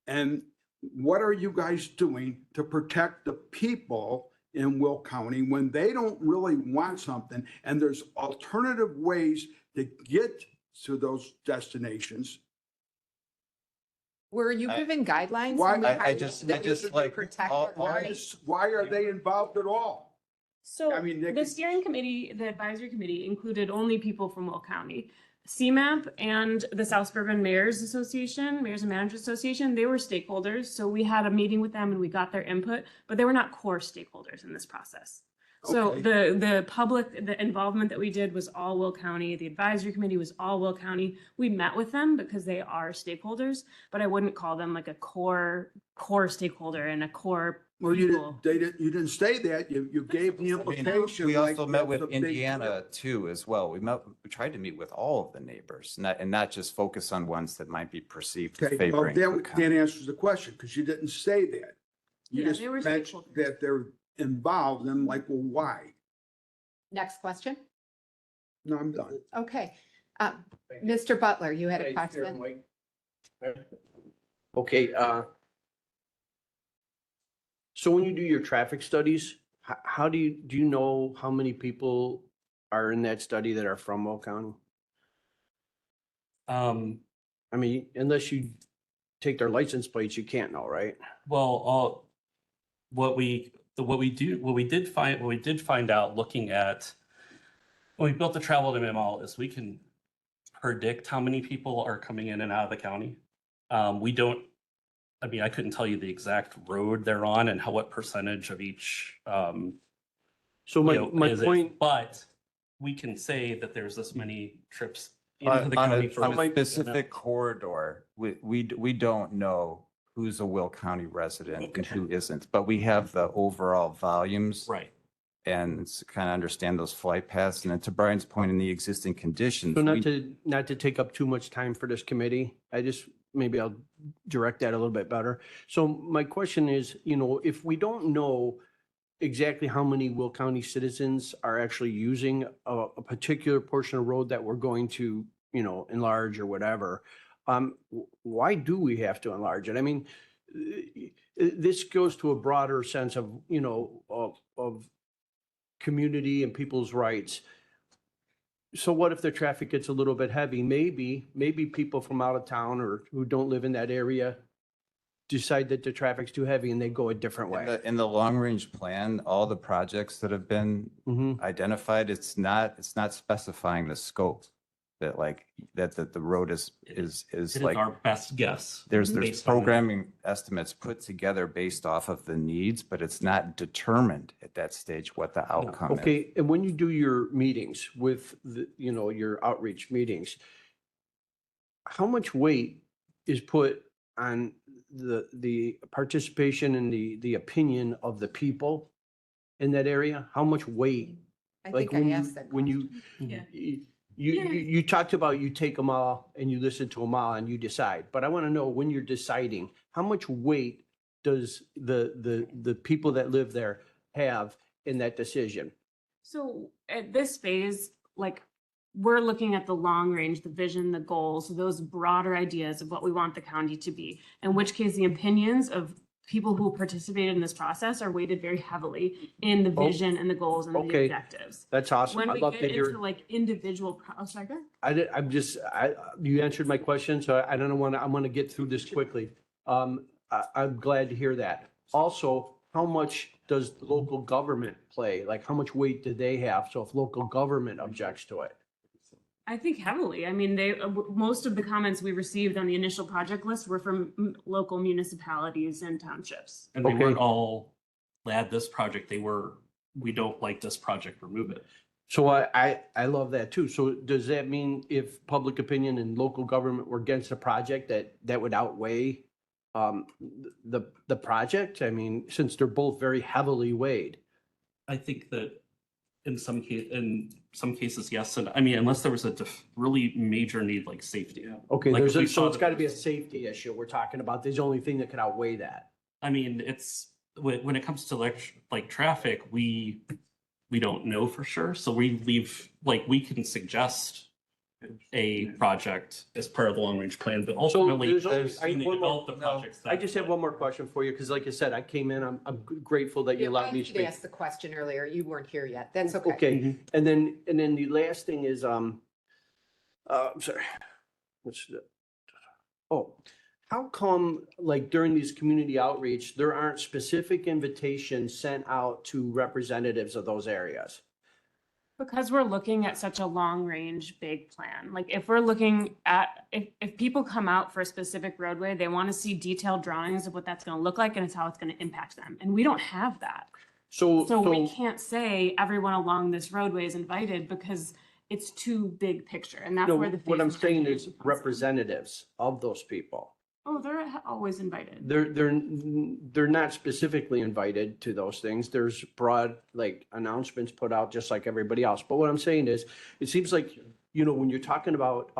And what are you guys doing to protect the people in Will County when they don't really want something and there's alternative ways to get to those destinations? Were you given guidelines? Why- when we I hired just- you I that just we should like protect all- our all rights? Why are they involved at all? So I mean, they the could- steering committee, the advisory committee included only people from Will County. CMAP and the South Suburban Mayors Association, Mayors and Managers Association, they were stakeholders. So we had a meeting with them and we got their input, but they were not core stakeholders in this process. So Okay. the public, the involvement that we did was all Will County. The advisory committee was all Will County. We met with them because they are stakeholders, but I wouldn't call them like a core stakeholder and a core Well, you people. you didn't say that. You gave the I mean, implication. we like also met that's with a big Indiana too as well. We tried to meet with all of the neighbors, not just focus on ones that might be perceived deal. as Okay, well, favoring Cook that County. answers the question because you didn't say that. You Yeah, just they were mentioned stakeholders. that they're involved and I'm like, well, why? Next question. No, I'm done. Okay. Mr. Butler, you had a question? Okay, so when you do your traffic studies, how do you know how many people are in that study that are from Will County? I mean, unless you take their license plates, you can't know, right? Well, what we did find out looking at when we built the travel MML is we can predict how many people are coming in and out of the county. I couldn't tell you the exact road they're on and what percentage of each, So my is it, point, but we can say that there's this many trips into the On county a, for on a might- specific corridor, we don't know who's a Will County resident and who isn't, but we have the overall volumes. Right. And kind of understand those flight paths. And then to Brian's point, in the existing conditions. So we- not to take up too much time for this committee, maybe I'll direct that a little bit better. So my question is, if we don't know exactly how many Will County citizens are actually using a particular portion of road that we're going to, enlarge or whatever, why do we have to enlarge it? I mean, this goes to a broader sense of, of community and people's rights. So what if the traffic gets a little bit heavy? Maybe people from out of town or who don't live in that area decide that the traffic's too heavy and they go a different way. In the long-range plan, all the projects that have been Mhm. identified, it's not specifying the scope that the road is It is like, our best guess. there's based on- programming estimates put together based off of the needs, but it's not determined at that stage what the outcome is. Okay, and when you do your meetings with your outreach meetings, how much weight is put on the participation and the opinion of the people in that area? How much weight? I Like think when I you, asked that when you, question. Yeah. you talked about you take them all and you listen to them all and you decide. But I want to know when you're deciding, how much weight does the people that live there have in that decision? So at this phase, like, we're looking at the long range, the vision, the goals, those broader ideas of what we want the county to be. In which case, the opinions of people who participated in this process are weighted very heavily in the Oh, vision and the goals and the okay. objectives. That's awesome. When I'd we love get to hear. into like individual, sorry, go ahead. You answered my question, so I don't want to, I want to get through this quickly. I'm glad to hear that. Also, how much does the local government play? Like, how much weight do they have? So if local government objects to it? I think heavily. I mean, most of the comments we received on the initial project list were from local municipalities and townships. And they Okay. weren't all glad this project. They were, we don't like this project, remove it. So I love that too. So does that mean if public opinion and local government were against the project, that would outweigh the project? I mean, since they're both very heavily weighed. I think that in some cases, yes. And I mean, unless there was a really major need like safety. Okay, Like if we so saw it's that got to be a there's- safety issue we're talking about. There's the only thing that can outweigh that. I mean, it's when it comes to like traffic, we don't know for sure. So we we can suggest a project as part of the long range plan, but ultimately there's only- there's I- when they one more- develop the projects. I just have one more question for you, because like I said, I came in, I'm grateful that you allowed me to You speak. asked the question earlier. You weren't here yet. That's okay. Okay, and then the last thing is, I'm sorry. How come, like during these community outreach, there aren't specific invitations sent out to representatives of those areas? Because we're looking at such a long range, big plan. Like if we're looking at, if people come out for a specific roadway, they want to see detailed drawings of what that's going to look like and it's how it's going to impact them. And we don't have that. So we can't say everyone along this roadway is invited because it's too big picture. And that's No, where the. what phase I'm of saying is engineering comes in. representatives of those people. Oh, they're always invited. They're not specifically invited to those things. There's broad like announcements put out just like everybody else. But what I'm saying is, it seems like, when you're talking about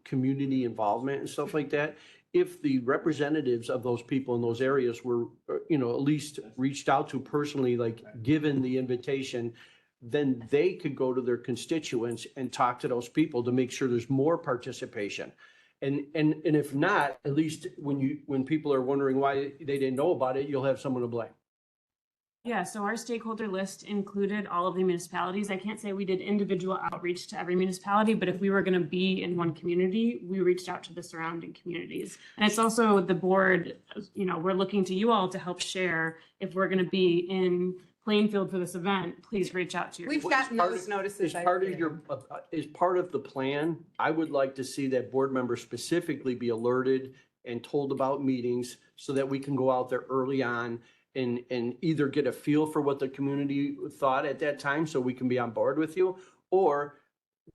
community involvement and stuff like that, if the representatives of those people in those areas were, at least reached out to personally, like given the invitation, then they could go to their constituents and talk to those people to make sure there's more participation. And if not, at least when people are wondering why they didn't know about it, you'll have someone to blame. Yeah, so our stakeholder list included all of the municipalities. I can't say we did individual outreach to every municipality, but if we were going to be in one community, we reached out to the surrounding communities. And it's also the board, we're looking to you all to help share if we're going to be in Plainfield for this event, please reach out to your. We've gotten those notices. As part of as part of the plan, I would like to see that board members specifically be alerted and told about meetings so that we can go out there early on and either get a feel for what the community thought at that time, so we can be on board with you, or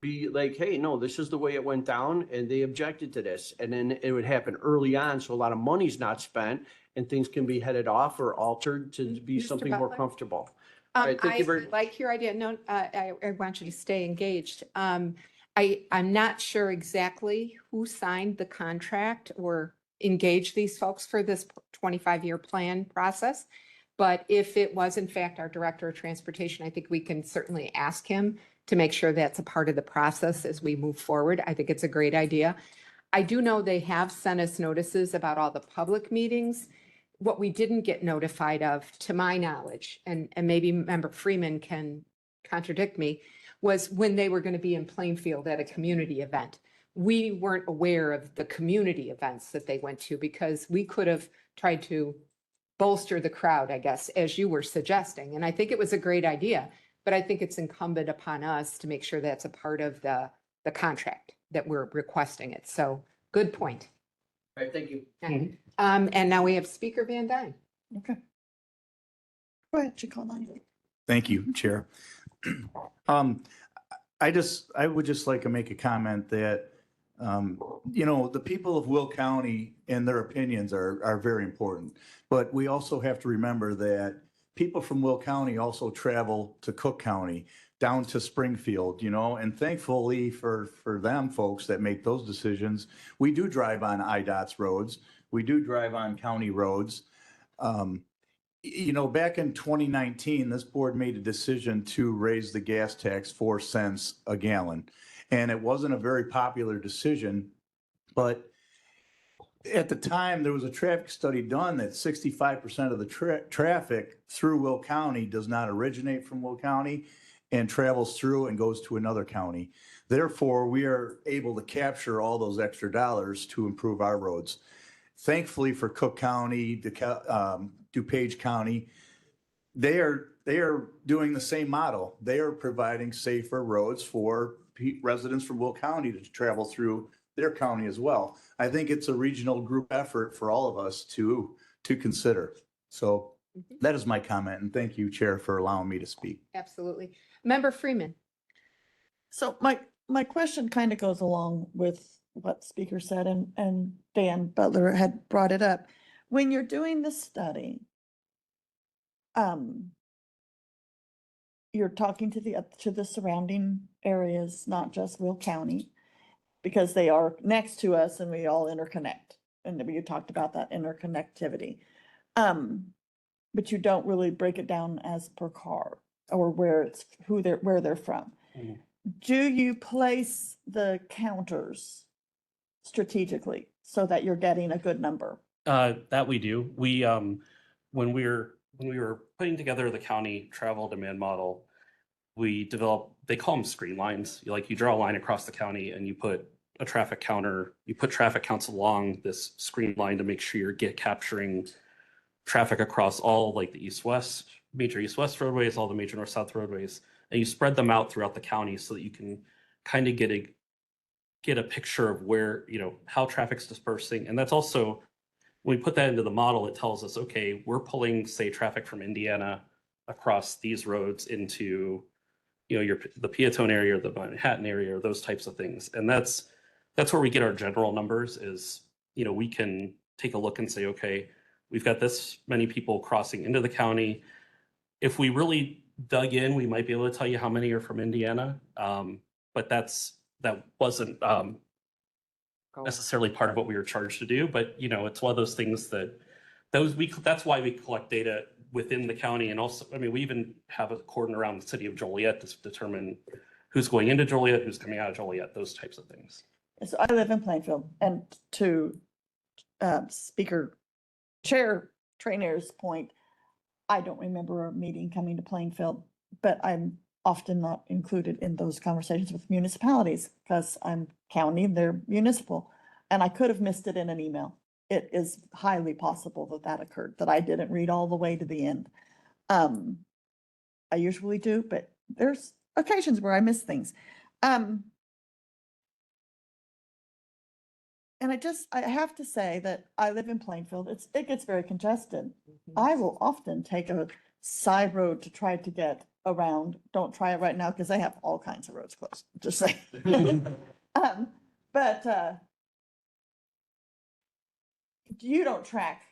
be like, hey, no, this is the way it went down and they objected to this. And then it would happen early on, so a lot of money's not spent and things can be headed off or altered to be Mr. something more Butler? comfortable. right, thank I you very- like your idea. No, I want you to stay engaged. I'm not sure exactly who signed the contract or engaged these folks for this 25-year plan process. But if it was in fact our Director of Transportation, I think we can certainly ask him to make sure that's a part of the process as we move forward. I think it's a great idea. I do know they have sent us notices about all the public meetings. What we didn't get notified of, to my knowledge, and maybe Member Freeman can contradict me, was when they were going to be in Plainfield at a community event. We weren't aware of the community events that they went to because we could have tried to bolster the crowd, I guess, as you were suggesting. And I think it was a great idea, but I think it's incumbent upon us to make sure that's a part of the contract that we're requesting it. So good point. All right, thank you. And now we have Speaker Van Dyne. Okay. Go ahead, Chacon. Thank you, Chair. I would just like to make a comment that, the people of Will County and their opinions are very important. But we also have to remember that people from Will County also travel to Cook County, down to Springfield, and thankfully for them folks that make those decisions, we do drive on IDOT's roads. We do drive on county roads. Back in 2019, this board made a decision to raise the gas tax 4 cents a gallon. And it wasn't a very popular decision, but at the time, there was a traffic study done that 65% of the traffic through Will County does not originate from Will County and travels through and goes to another county. Therefore, we are able to capture all those extra dollars to improve our roads. Thankfully for Cook County, DuPage County, they are doing the same model. They are providing safer roads for residents from Will County to travel through their county as well. I think it's a regional group effort for all of us to consider. So that is my comment, and thank you, Chair, for allowing me to speak. Absolutely. Member Freeman. So my question kind of goes along with what Speaker said, and Dan Butler had brought it up. When you're doing the study, you're talking to the surrounding areas, not just Will County, because they are next to us and we all interconnect. And you talked about that interconnectivity. But you don't really break it down as per car or where they're from. Mhm. Do you place the counters strategically so that you're getting a good number? That we do. We when we were putting together the county travel demand model, we developed, they call them screen lines. You draw a line across the county and you put a traffic counter, you put traffic counts along this screen line to make sure you're capturing traffic across all the major east-west roadways, all the major north-south roadways, and you spread them out throughout the county so that you can kind of get a picture of where, how traffic's dispersing. And that's also, when we put that into the model, it tells us, okay, we're pulling, say, traffic from Indiana across these roads into, the Peatone area or the Manhattan area or those types of things. And that's where we get our general numbers is, we can take a look and say, okay, we've got this many people crossing into the county. If we really dug in, we might be able to tell you how many are from Indiana. But that wasn't necessarily part of what we were charged to do. But, it's one of those things that's why we collect data within the county. And also, we even have a cordon around the city of Joliet to determine who's going into Joliet, who's coming out of Joliet, those types of things. So I live in Plainfield, and to Chair Trainer's point, I don't remember a meeting coming to Plainfield, but I'm often not included in those conversations with municipalities because I'm county, they're municipal, and I could have missed it in an email. It is highly possible that occurred, that I didn't read all the way to the end. I usually do, but there's occasions where I miss things. And I have to say that I live in Plainfield. It gets very congested. I will often take a side road to try to get around. Don't try it right now because I have all kinds of roads closed, just saying. But you don't track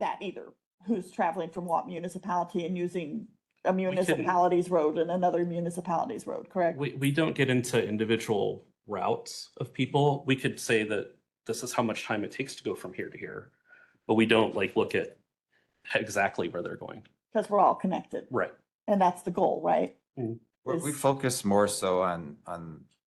that either. Who's traveling from what municipality and using a municipality's road and another municipality's road, correct? We don't get into individual routes of people. We could say that this is how much time it takes to go from here to here, but we don't like look at exactly where they're going. Because we're all connected. Right. And that's the goal, right? We focus more so on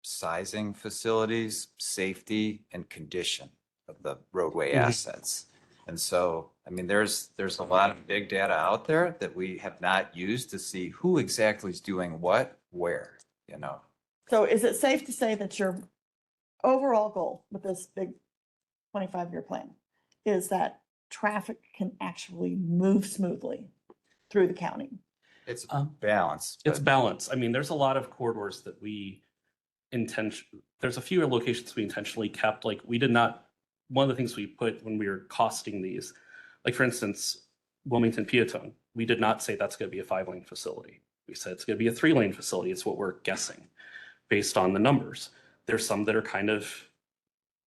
sizing facilities, safety and condition of the roadway assets. And so, I mean, there's a lot of big data out there that we have not used to see who exactly is doing what, where, you know? So is it safe to say that your overall goal with this big 25-year plan is that traffic can actually move smoothly through the county? It's balance. It's but- balance. I mean, there's a lot of corridors that there's a few locations we intentionally kept, like we did not, one of the things we put when we were costing these, like for instance, Wilmington Peatone, we did not say that's going to be a 5-lane facility. We said it's going to be a 3-lane facility. It's what we're guessing based on the numbers. There's some that are kind of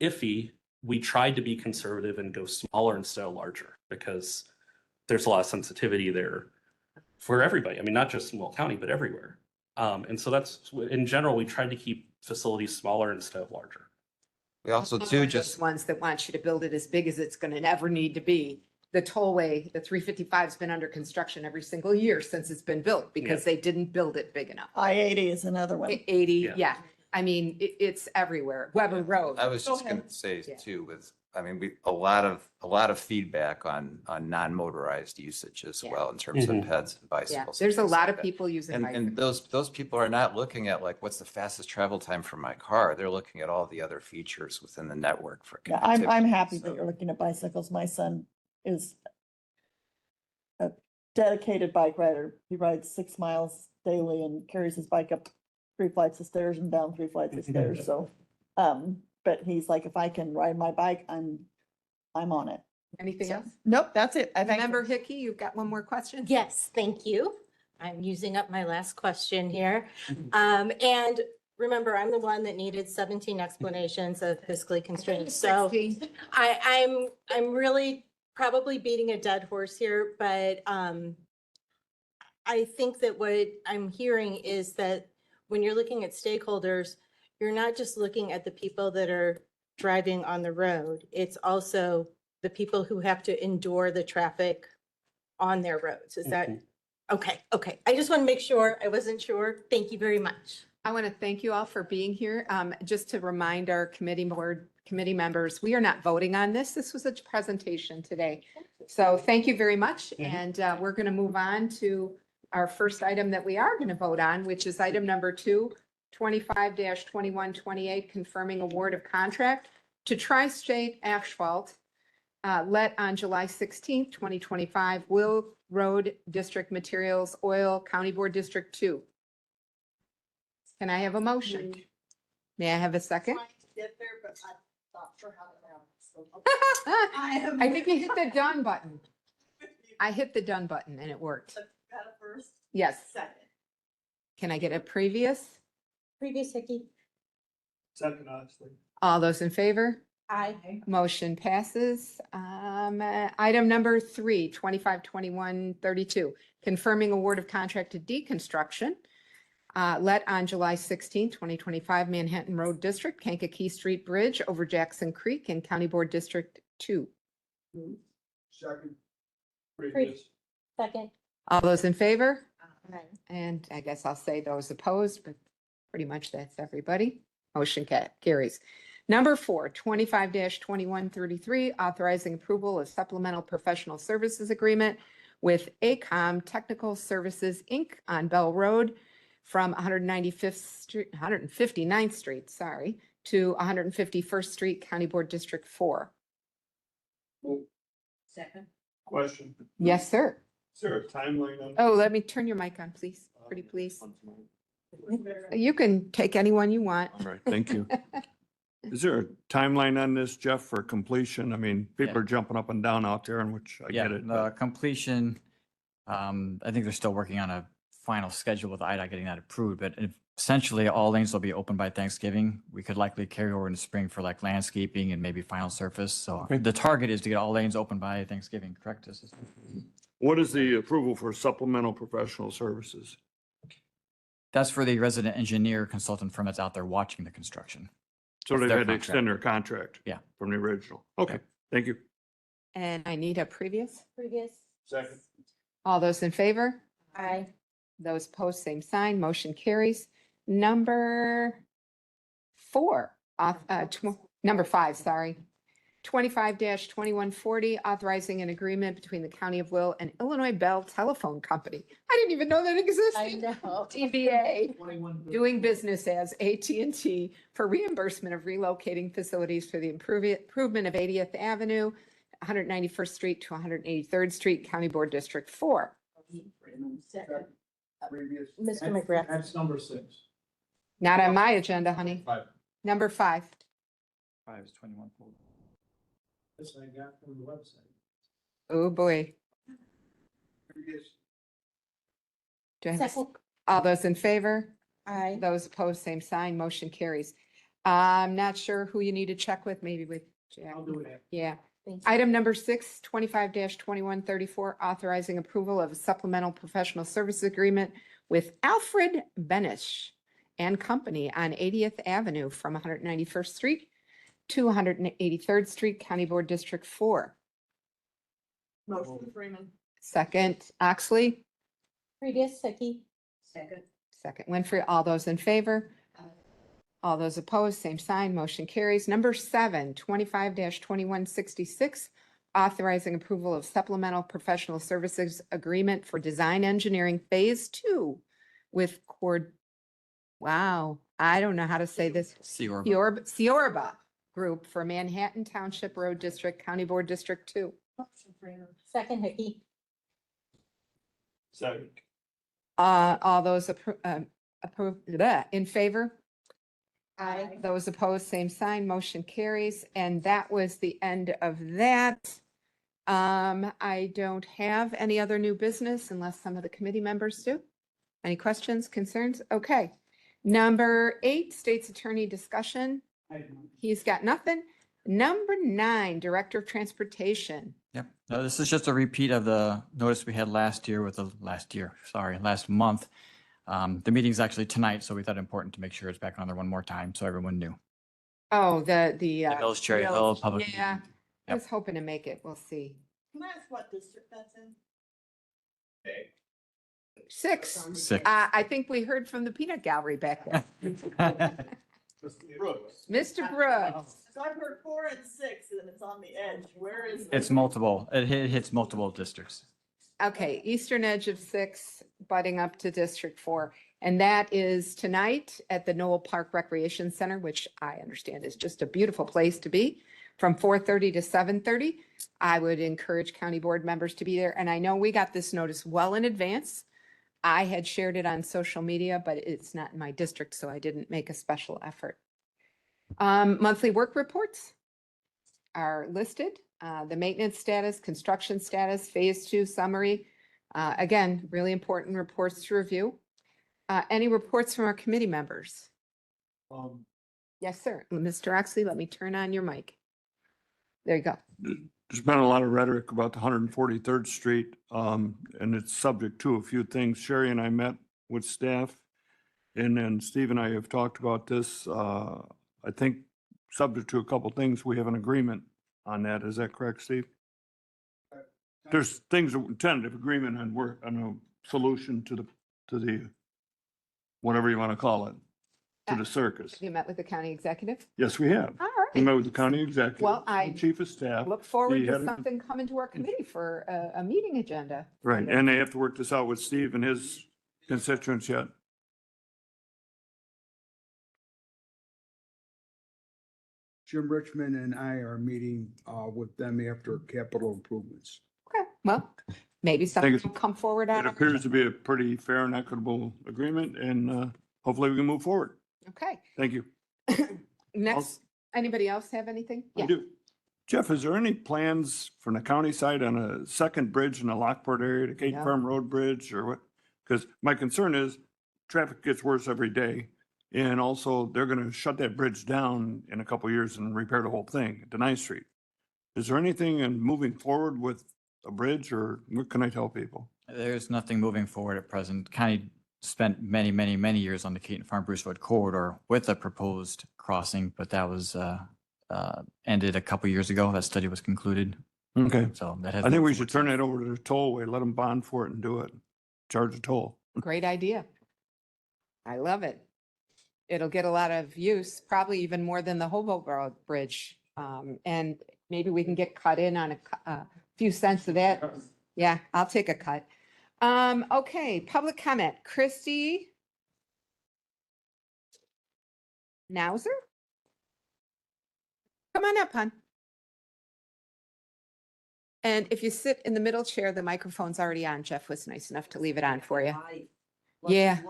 iffy. We tried to be conservative and go smaller instead of larger because there's a lot of sensitivity there for everybody. I mean, not just in Will County, but everywhere. And so that's, in general, we tried to keep facilities smaller instead of larger. We also Those too, are just, those ones that want you to build it as big as it's gonna ever need to be. The tollway, the 355's been under construction every single year since it's been built because they didn't build it big enough. I-80 is another one. 80, Yeah. yeah. I mean, it's everywhere. Weber Road. I was Go just gonna ahead. say Yeah. too, with, I mean, a lot of feedback on non-motorized usage as Yeah. well in terms of Mhm. pets and Yeah, bicycles. there's a things lot like of that. people using And bicycles. those people are not looking at like, what's the fastest travel time for my car? They're looking at all the other features within the network for Yeah, I'm connectivity. happy that So- you're looking at bicycles. My son is a dedicated bike rider. He rides 6 miles daily and carries his bike up 3 flights of stairs and down 3 flights of stairs. So, but he's like, if I can ride my bike, I'm on it. Anything else? Nope, that's it. I thank you. Member Hickey, you've got one more question? Yes, thank you. I'm using up my last question here. And remember, I'm the one that needed 17 explanations of fiscally constrained. So 16. I'm really probably beating a dead horse here, but I think that what I'm hearing is that when you're looking at stakeholders, you're not just looking at the people that are driving on the road. It's also the people who have to endure the traffic on their roads. Is that, okay, okay. I just want to make sure. I wasn't sure. Thank you very much. I want to thank you all for being here. Just to remind our committee members, we are not voting on this. This was a presentation today. So thank you very much. And we're going to move on to our first item that we are going to vote on, which is item number 2, 25-2128, confirming award of contract to Tri-State Asphalt, let on July 16th, 2025, Will Road District Materials Oil, County Board District 2. Can I have a motion? May I have a second? I think you hit the done button. I hit the done button and it worked. Yes. Can I get a previous? Previous Hickey. Second, honestly. All those in favor? Aye. Motion passes. Item number 3, 25-2132, confirming award of contract to deconstruction. Let on July 16, 2025, Manhattan Road District, Kankakee Street Bridge over Jackson Creek and County Board District 2. Second. Second. All those in favor? And I guess I'll say those opposed, but pretty much that's everybody. Motion carries. Number 4, 25-2133, authorizing approval of supplemental professional services agreement with ACOM Technical Services, Inc. on Bell Road from 159th Street, sorry, to 151st Street, County Board District 4. Second. Question. Yes, sir. Is there a timeline on? Oh, let me turn your mic on, please. Pretty please. You can take anyone you want. All right, thank you. Is there a timeline on this, Jeff, for completion? I mean, people Yeah. are jumping up and down out there, and which I Yeah, get it. the completion, I think they're still working on a final schedule with IDOT getting that approved, but essentially all lanes will be open by Thanksgiving. We could likely carry over in the spring for like landscaping and maybe final surface. So the target is to get all lanes open by Thanksgiving, correct? What is the approval for supplemental professional services? That's for the resident engineer consultant firm that's out there watching the construction. So That's they've their had to contract. extend their contract? Yeah. From the original. Okay, thank you. And I need a previous. Previous. Second. All those in favor? Aye. Those opposed, same sign. Motion carries. Number number 5, sorry. 25-2140, authorizing an agreement between the County of Will and Illinois Bell Telephone Company. I didn't even know that I existed. know. TBA, doing business as AT&T for reimbursement of relocating facilities for the improvement of 80th Avenue, 191st Street to 183rd Street, County Board District 4. Mr. McGrath. That's number 6. Not on my agenda, honey. 5. Number 5. 5 is 2140. This I got from the website. Oh, boy. Do I have a Second. All those in favor? Aye. Those opposed, same sign. Motion carries. I'm not sure who you need to check with, maybe with Jack. I'll do it. Yeah. Thanks. Item number 6, 25-2134, authorizing approval of a supplemental professional service agreement with Alfred Benish and Company on 80th Avenue from 191st Street to 183rd Street, County Board District 4. Motion Freeman. Second, Oxley. Previous, Seki. Second, Winfrey. All those in favor? All those opposed, same sign. Motion carries. Number 7, 25-2166, authorizing approval of supplemental professional services agreement for design engineering Phase 2 with wow, I don't know how to say this. Ciorba Group for Manhattan Township Road District, County Board District 2. Motion Freeman. Second, Hickey. Second. All those in favor? Aye. Those opposed, same sign. Motion carries. And that was the end of that. I don't have any other new business unless some of the committee members do. Any questions, concerns? Okay. Number 8, State's Attorney discussion. He's got nothing. Number 9, Director of Transportation. Yep. No, this is just a repeat of the notice we had last month. The meeting's actually tonight, so we thought it important to make sure it's back on there one more time so everyone knew. Oh, the Hills, Cherry Hill, public. Yeah, I Yep. was hoping to make it. We'll see. Can I ask what district that's in? 6. 6. I think we heard from the peanut gallery back there. Mr. Brooks. So I've heard 4 and 6 and it's on the edge. Where is? It's multiple. It hits multiple districts. Okay, eastern edge of 6, butting up to District 4. And that is tonight at the Knoll Park Recreation Center, which I understand is just a beautiful place to be, from 4:30 to 7:30. I would encourage county board members to be there. And I know we got this notice well in advance. I had shared it on social media, but it's not in my district, so I didn't make a special effort. Monthly work reports are listed. The maintenance status, construction status, Phase 2 summary. Again, really important reports to review. Any reports from our committee members? Yes, sir. Mr. Oxley, let me turn on your mic. There you go. There's been a lot of rhetoric about the 143rd Street, and it's subject to a few things. Sherry and I met with staff, and then Steve and I have talked about this. I think subject to a couple things, we have an agreement on that. Is that correct, Steve? There's things, tentative agreement on work, on a solution to the, whatever you want to call it, to the circus. Have you met with the county executive? Yes, we have. All We right. met with the county executive. Well, I and Chief of staff. Look forward He to had a- something coming to our committee for a meeting agenda. Right, and they have to work this out with Steve and his constituents yet. Jim Richmond and I are meeting with them after capital improvements. Okay, well, maybe something it's- will come forward out It of appears to be a pretty fair and equitable agreement, and hopefully we can move forward. Okay, Thank you. next, anybody else have anything? I Yeah. do. Jeff, is there any plans from the county side on a second bridge in the Lockport area, the Cape No. Farm Road Bridge, or what? Because my concern is traffic gets worse every day. And also they're going to shut that bridge down in a couple of years and repair the whole thing to 9th Street. Is there anything in moving forward with a bridge, or what can I tell people? There's nothing moving forward at present. County spent many, many, many years on the Keaton Farm Brucewood corridor with a proposed crossing, but that was ended a couple years ago. That study was concluded. Okay. So that has. I think we should turn that over to the tollway, let them bond for it and do it. Charge a toll. Great idea. I love it. It'll get a lot of use, probably even more than the Hoboboro Bridge. And maybe we can get cut in on a few cents of that. Yeah, I'll take a cut. Okay, public comment. Christy Nauser? Come on up, hon. And if you sit in the middle chair, the microphone's already on. Jeff was nice enough to leave it on for you. Yeah.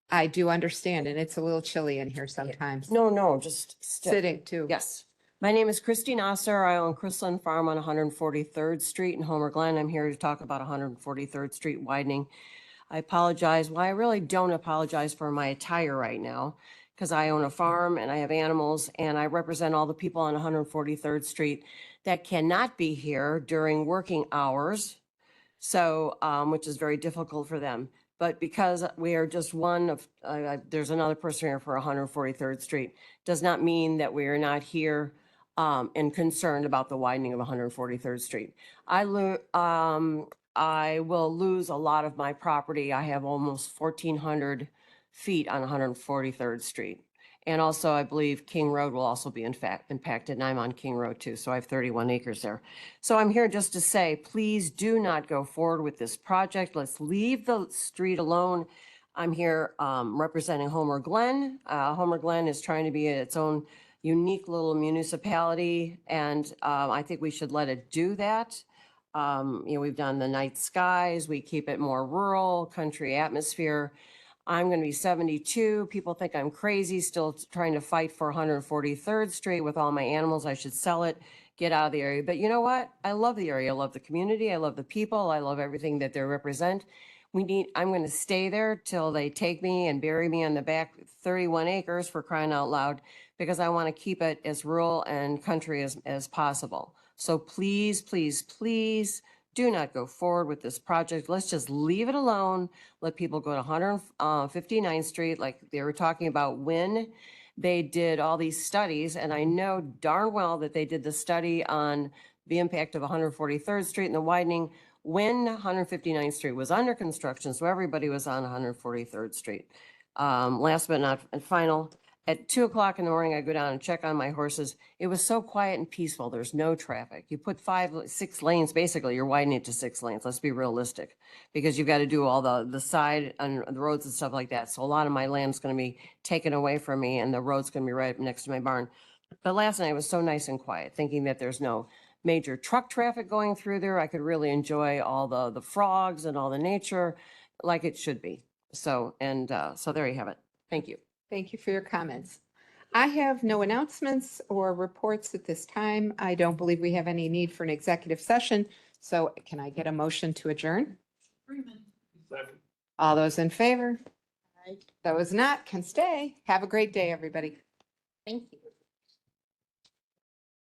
I do understand, and it's a little chilly in here sometimes. No, just Sitting too. Yes. My name is Christy Nasser. I own Chrisland Farm on 143rd Street in Homer Glen. I'm here to talk about 143rd Street widening. I apologize. Well, I really don't apologize for my attire right now because I own a farm and I have animals and I represent all the people on 143rd Street that cannot be here during working hours. So, which is very difficult for them. But because we are just one of, there's another person here for 143rd Street, does not mean that we are not here and concerned about the widening of 143rd Street. I will lose a lot of my property. I have almost 1,400 feet on 143rd Street. And also, I believe King Road will also be in fact impacted, and I'm on King Road too, so I have 31 acres there. So I'm here just to say, please do not go forward with this project. Let's leave the street alone. I'm here representing Homer Glen. Homer Glen is trying to be its own unique little municipality, and I think we should let it do that. We've done the night skies. We keep it more rural, country atmosphere. I'm going to be 72. People think I'm crazy, still trying to fight for 143rd Street with all my animals. I should sell it, get out of the area. But you know what? I love the area. I love the community. I love the people. I love everything that they represent. I'm going to stay there till they take me and bury me on the back 31 acres for crying out loud, because I want to keep it as rural and country as possible. So please, please, please do not go forward with this project. Let's just leave it alone. Let people go to 159th Street like they were talking about when they did all these studies. And I know darn well that they did the study on the impact of 143rd Street and the widening when 159th Street was under construction. So everybody was on 143rd Street. Last but not final, at 2:00 in the morning, I go down and check on my horses. It was so quiet and peaceful. There's no traffic. You put 6 lanes, basically, you're widening it to 6 lanes. Let's be realistic, because you've got to do all the side and the roads and stuff like that. So a lot of my land's going to be taken away from me, and the road's going to be right next to my barn. But last night was so nice and quiet, thinking that there's no major truck traffic going through there. I could really enjoy all the frogs and all the nature like it should be. So there you have it. Thank you. Thank you for your comments. I have no announcements or reports at this time. I don't believe we have any need for an executive session. So can I get a motion to adjourn? All those in favor? Those not can stay. Have a great day, everybody. Thank you.